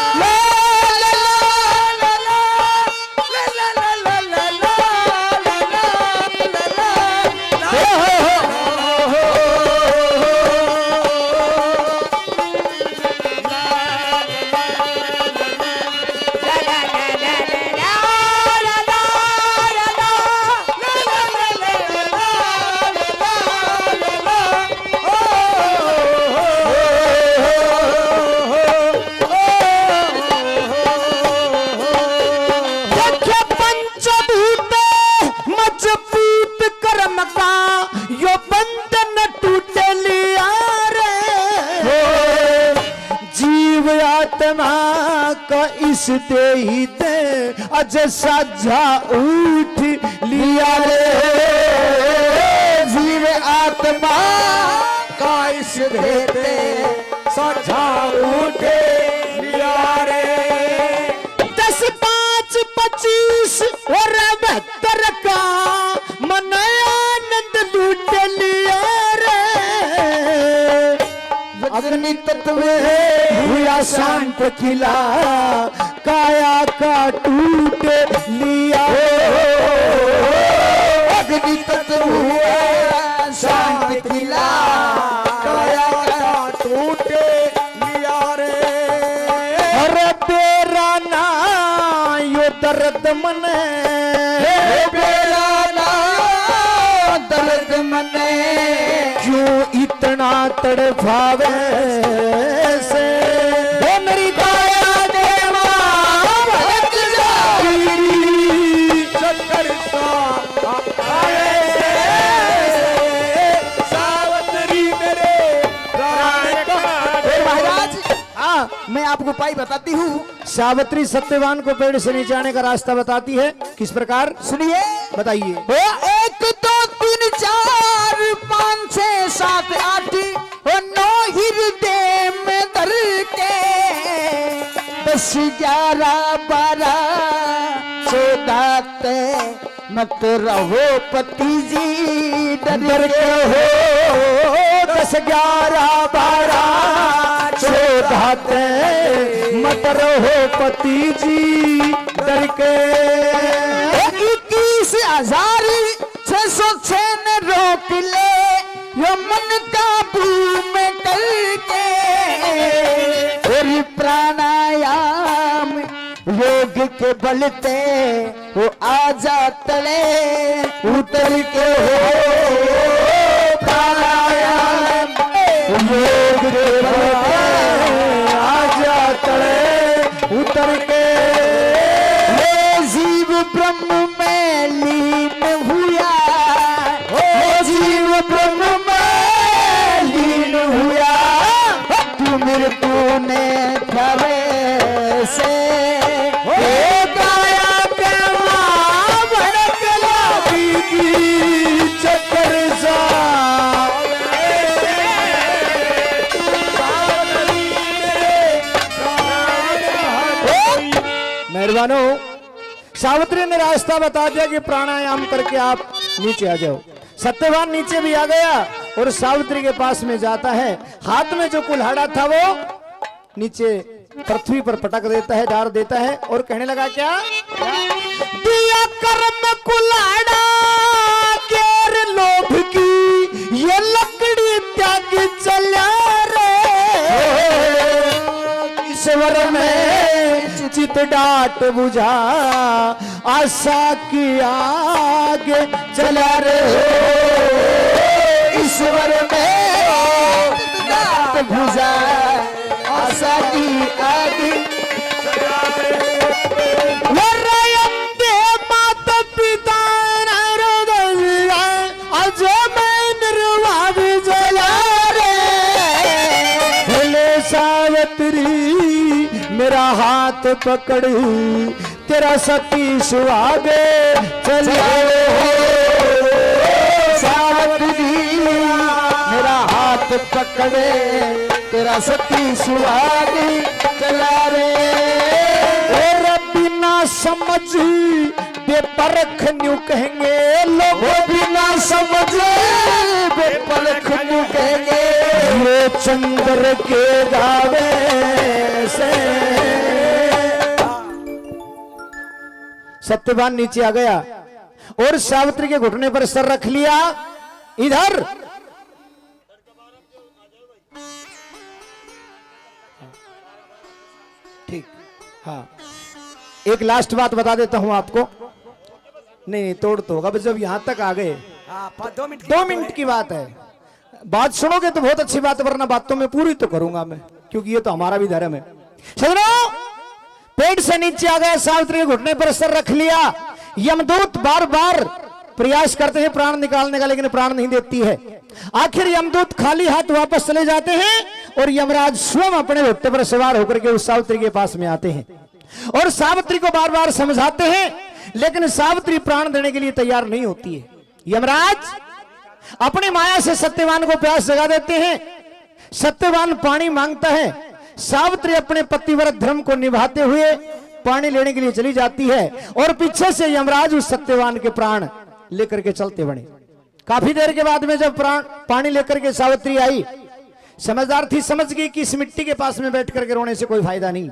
इस दे ही दे अज साझा उठ लिया रे जीव आत्मा का इस देते साझा उठे लिया रे 10 5 25 और 72 का मन आनंद लूट लिया रे अग्नि तत्व हुआ शांत खिला काया का टूट लिया अग्नि तत्व हुआ शांत खिला काया का टूटे लिया रे और तेरा ना यो दर्द मने बेला ना दर्द मने क्यों इतना तड़फावे से मेरी दया देवा भटक जाई चक्कर सा आए सावतरी मेरे प्राण कहारे महाराज मैं आपको उपाय बताती हूँ सावित्री सत्यवान को पेड़ से नीचे आने का रास्ता बताती है किस प्रकार सुनिए बताइए ओ 1 2 3 4 5 6 7 8 ओ 9 हृदय में धर के 10 11 12 14 ते मत रहो पति जी डर के हो 10 11 12 14 मत रहो पति जी डर के 21,606 ने रोक ले यो मन काबू में करके और प्राणायाम योग के बलते वो आजा तले उतर के हो प्राणायाम योग के बलते आजा तले उतर के जीव ब्रह्म में लीन हुआ जीव ब्रह्म में लीन हुआ तू मृत्यु ने खबे से काया के मां भड़क ले विद्वानों, सावित्री ने रास्ता बता दिया कि प्राणायाम करके आप नीचे आ जाओ। सत्यवान नीचे भी आ गया और सावित्री के पास में जाता है। हाथ में जो कुल्हाड़ा था वो नीचे पृथ्वी पर पटक देता है, डाल देता है और कहने लगा क्या? दिया कर्म कुल्हाड़ा केर लोभ की, ये लकड़ी त्याग चला रे। ईश्वर में चित डाट बुझा, आशा की आग जला रे। ईश्वर में डाट बुझा, आशा की आग जला रे। माता पिता आज मैं निर्वाह जला रे। भले सावित्री मेरा हाथ पकड़, तेरा सती सुहागे चला रे। सावित्री मेरा हाथ पकड़े, तेरा सती सुहागी चला रे। और बिना समझ बेपरख न्यू कहेंगे लोग, बिना समझे बेपरख न्यू कहेंगे, ये चंद्र के गावे से। सत्यवान नीचे आ गया और सावित्री के घुटने पर सर रख लिया। इधर ठीक, हाँ एक लास्ट बात बता देता हूं आपको। नहीं तोड़ तो होगा, जब यहां तक आ गए। हाँ 2 मिनट 2 मिनट की बात है, बात सुनोगे तो बहुत अच्छी बात है, वरना बातों में पूरी तो करूंगा मैं, क्योंकि ये तो हमारा भी धर्म है। सुनो, पेट से नीचे आ गया, सावित्री के घुटने पर सर रख लिया। यमदूत बार बार प्रयास करते हैं प्राण निकालने का, लेकिन प्राण नहीं देती है। आखिर यमदूत खाली हाथ वापस चले जाते हैं और यमराज स्वयं अपने घोड़े पर सवार होकर के उस सावित्री के पास में आते हैं और सावित्री को बार बार समझाते हैं, लेकिन सावित्री प्राण देने के लिए तैयार नहीं होती है। यमराज अपनी माया से सत्यवान को प्यास जगा देते हैं। सत्यवान पानी मांगता है, सावित्री अपने पतिव्रत धर्म को निभाते हुए पानी लेने के लिए चली जाती है और पीछे से यमराज उस सत्यवान के प्राण लेकर के चलते बने। काफी देर के बाद में जब पानी लेकर के सावित्री आई, समझदार थी, समझ गई कि इस मिट्टी के पास में बैठ करके रोने से कोई फायदा नहीं।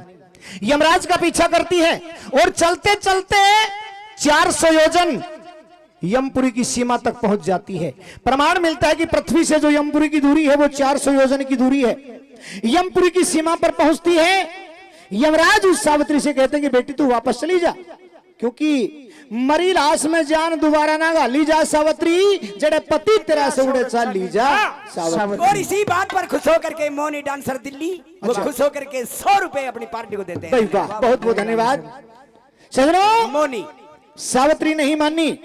यमराज का पीछा करती है और चलते चलते 400 योजन यमपुरी की सीमा तक पहुंच जाती है। प्रमाण मिलता है कि पृथ्वी से जो यमपुरी की दूरी है वो 400 योजन की दूरी है। यमपुरी की सीमा पर पहुंचती है। यमराज उस सावित्री से कहते हैं कि बेटी तू वापस चली जा, क्योंकि मरी लाश में जान दोबारा ना गाली जा सावित्री, जड़े पति तेरा से उड़े चाल ली जा सावित्री। और इसी बात पर खुश होकर के मोनी डांसर दिल्ली वो खुश होकर के 100 रुपए अपनी पार्टी को देते हैं। बहुत बहुत धन्यवाद। सजनों, मोनी सावित्री नहीं मानी।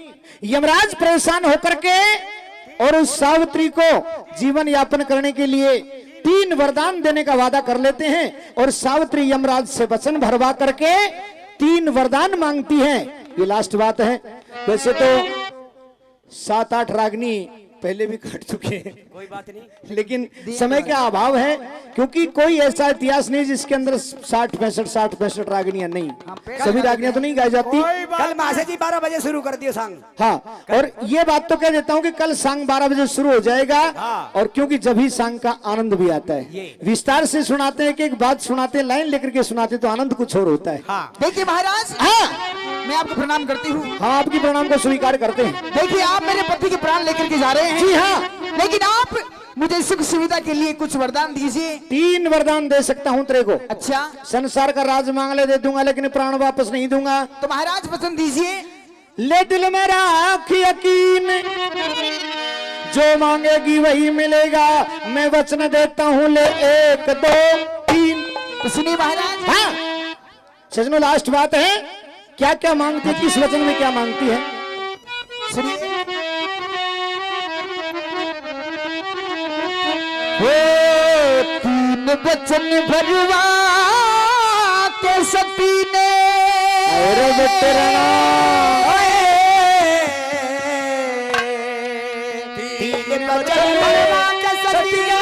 यमराज परेशान होकर के और उस सावित्री को जीवन यापन करने के लिए 3 वरदान देने का वादा कर लेते हैं और सावित्री यमराज से वचन भरवा करके 3 वरदान मांगती है। ये लास्ट बात है। वैसे तो 7-8 रागनी पहले भी काट चुके हैं, कोई बात नहीं, लेकिन समय का अभाव है, क्योंकि कोई ऐसा इतिहास नहीं जिसके अंदर 60-65 रागनियां नहीं, सभी रागनियां तो नहीं गाई जाती। कल मासे जी 12 बजे शुरू कर दियो सांग। हाँ, और ये बात तो कह देता हूँ कि कल सांग 12 बजे शुरू हो जाएगा। और क्योंकि जब ही सांग का आनंद भी आता है, विस्तार से सुनाते हैं, कि एक बात सुनाते, लाइन लेकर के सुनाते तो आनंद कुछ और होता है। देखिए महाराज, हाँ, मैं आपको प्रणाम करती हूँ। हाँ, आपकी प्रणाम को स्वीकार करते हैं। देखिए आप मेरे पति के प्राण लेकर के जा रहे हैं। जी हाँ, लेकिन आप मुझे सुख सुविधा के लिए कुछ वरदान दीजिए। 3 वरदान दे सकता हूँ तेरे को। अच्छा, संसार का राज मांग ले, दे दूंगा, लेकिन प्राण वापस नहीं दूंगा। तो महाराज वचन दीजिए। ले दिल में राख यकीन, जो मांगेगी वही मिलेगा, मैं वचन देता हूँ, ले 1 2 3। तो सुनिए महाराज। हाँ सजनों, लास्ट बात है, क्या क्या मांगती है, किस वचन में क्या मांगती है, सुनिए। हो 3 वचन भरवा के सती ने, अरे बेटरना, 3 वचन भरवा के सती ने,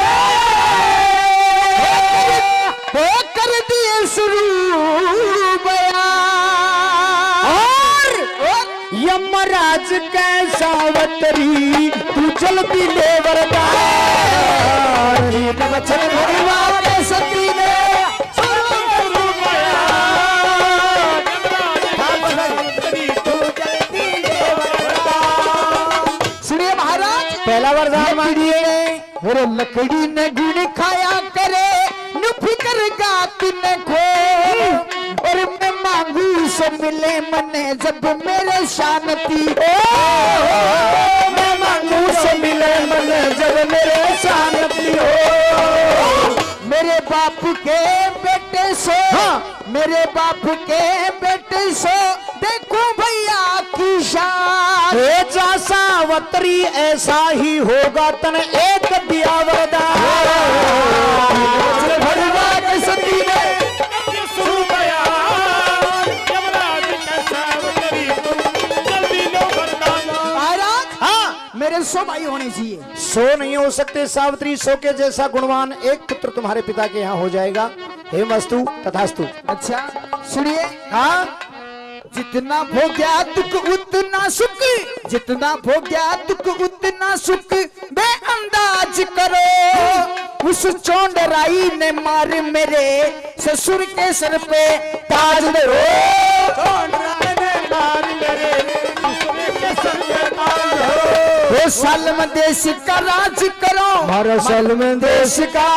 हो कर दिए शुरू बयान। राज कै सावतरी तू जल्दी ले वरदान तीन वचन भरवा के सती ने सुनिए महाराज, पहला वरदान मांगिए और लकड़ी ने गुण खाया करे नु फिकर गात न खो और मैं मांगू सो मिले मने जब मेरे शांति हो मैं मांगू से मिले मन जब मेरे शांति हो मेरे बाप के बेटे सो मेरे बाप के बेटे सो देखो भैया की शान हे जा सावतरी ऐसा ही होगा तन एक दिया वरदान भगवा के सती ने महाराज, हाँ मेरे 100 भाई होने चाहिए। सो नहीं हो सकते सावित्री, सो के जैसा गुणवान एक पुत्र तुम्हारे पिता के यहाँ हो जाएगा। हे मस्तु तथास्तु। अच्छा सुनिए, हाँ जितना भोग्या दुख उतना सुख, जितना भोग्या दुख उतना सुख बे अंदाज करो। उस चौंडराई ने मार मेरे ससुर के सर पे ताज धरो। वो सालम देश का राज करो, हमारा सलम देश का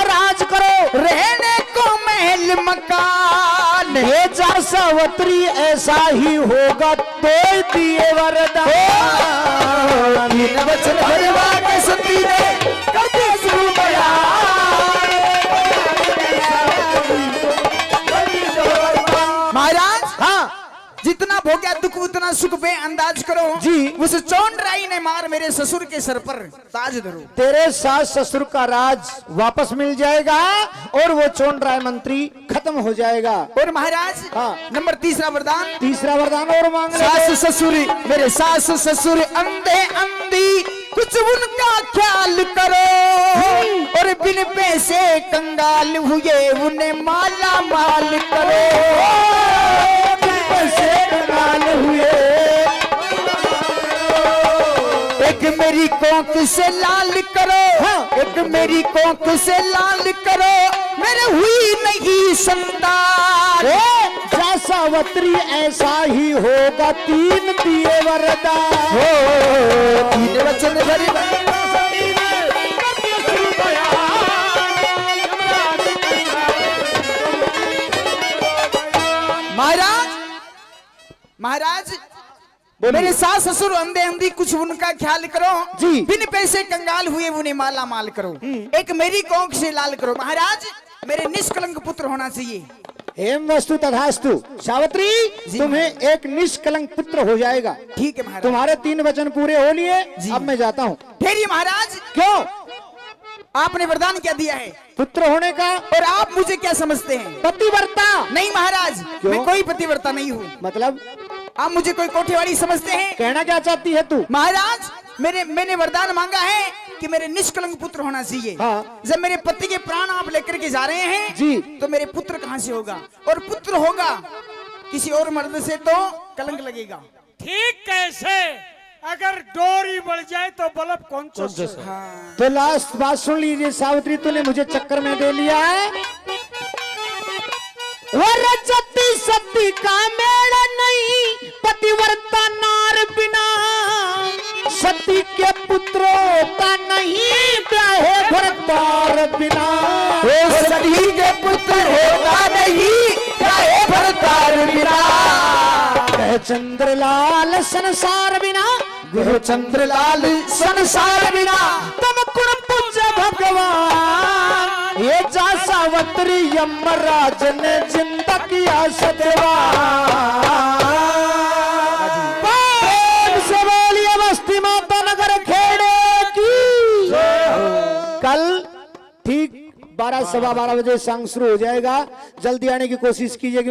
राज करो। रहने को महल मकान। हे जा सावत्री ऐसा ही होगा तो दिए वरदान तीन वचन भरवा के सती ने कर दी शुरू महाराज, हाँ जितना भोग्या दुख उतना सुख पे अंदाज करो जी। उस चौंडराई ने मार मेरे ससुर के सर पर ताज धरो। तेरे सास ससुर का राज वापस मिल जाएगा और वो चोंडराय मंत्री खत्म हो जाएगा। और महाराज, हाँ। नंबर तीसरा वरदान, तीसरा वरदान और मांग सास ससुर मेरे सास ससुर अंधे अंधी कुछ उनका ख्याल करो और बिन पैसे कंगाल हुए उन्हें माला माल करो। पैसे कंगाल हुए एक मेरी कोंख से लाल करो, एक मेरी कोंख से लाल करो मेरे हुई नहीं संतान। जा सावत्री ऐसा ही होगा तीन दिए वरदान तीन वचन भरी महाराज, महाराज मेरे सास ससुर अंधे अंधी कुछ उनका ख्याल करो जी। बिन पैसे कंगाल हुए उन्हें माला माल करो। एक मेरी कोंख से लाल करो। महाराज, मेरे निष्कलंक पुत्र होना चाहिए। हेम वस्तु तथास्तु। सावित्री तुम्हें एक निष्कलंक पुत्र हो जाएगा। ठीक है महाराज। तुम्हारे तीन वचन पूरे हो लिए, अब मैं जाता हूँ। ठहरिए महाराज, क्यों? आपने वरदान क्या दिया है पुत्र होने का। और आप मुझे क्या समझते हैं? पतिव्रता। नहीं महाराज, मैं कोई पतिव्रता नहीं हूँ। मतलब आप मुझे कोई कोठेवाड़ी समझते हैं? कहना क्या चाहती है तू? महाराज, मैंने वरदान मांगा है कि मेरे निष्कलंक पुत्र होना चाहिए। हाँ। जब मेरे पति के प्राण आप लेकर के जा रहे हैं जी। तो मेरे पुत्र कहाँ से होगा? और पुत्र होगा किसी और मर्द से तो कलंक लगेगा। ठीक कैसे? अगर डोरी बढ़ जाए तो बल्ब कौन सा? हाँ। तो लास्ट बात सुन लीजिए सावित्री, तूने मुझे चक्कर में दे लिया है। रजती सती का मेरा नहीं पतिव्रता नार बिना, सती के पुत्रों का नहीं ब्याहे भरतार बिना। सती के पुत्र होगा नहीं ब्याहे भरतार बिना। कह चंद्रलाल संसार बिना, गुरु चंद्रलाल संसार बिना। तम कुण पूज्य भगवान, ये जा सावत्री यमराज ने जिंदा किया सत्यवान। प्रेम से बोलिए बस्ती माता नगर खेड़े की। कल ठीक 12 सवा 12 बजे सांग शुरू हो जाएगा। जल्दी आने की कोशिश कीजिए।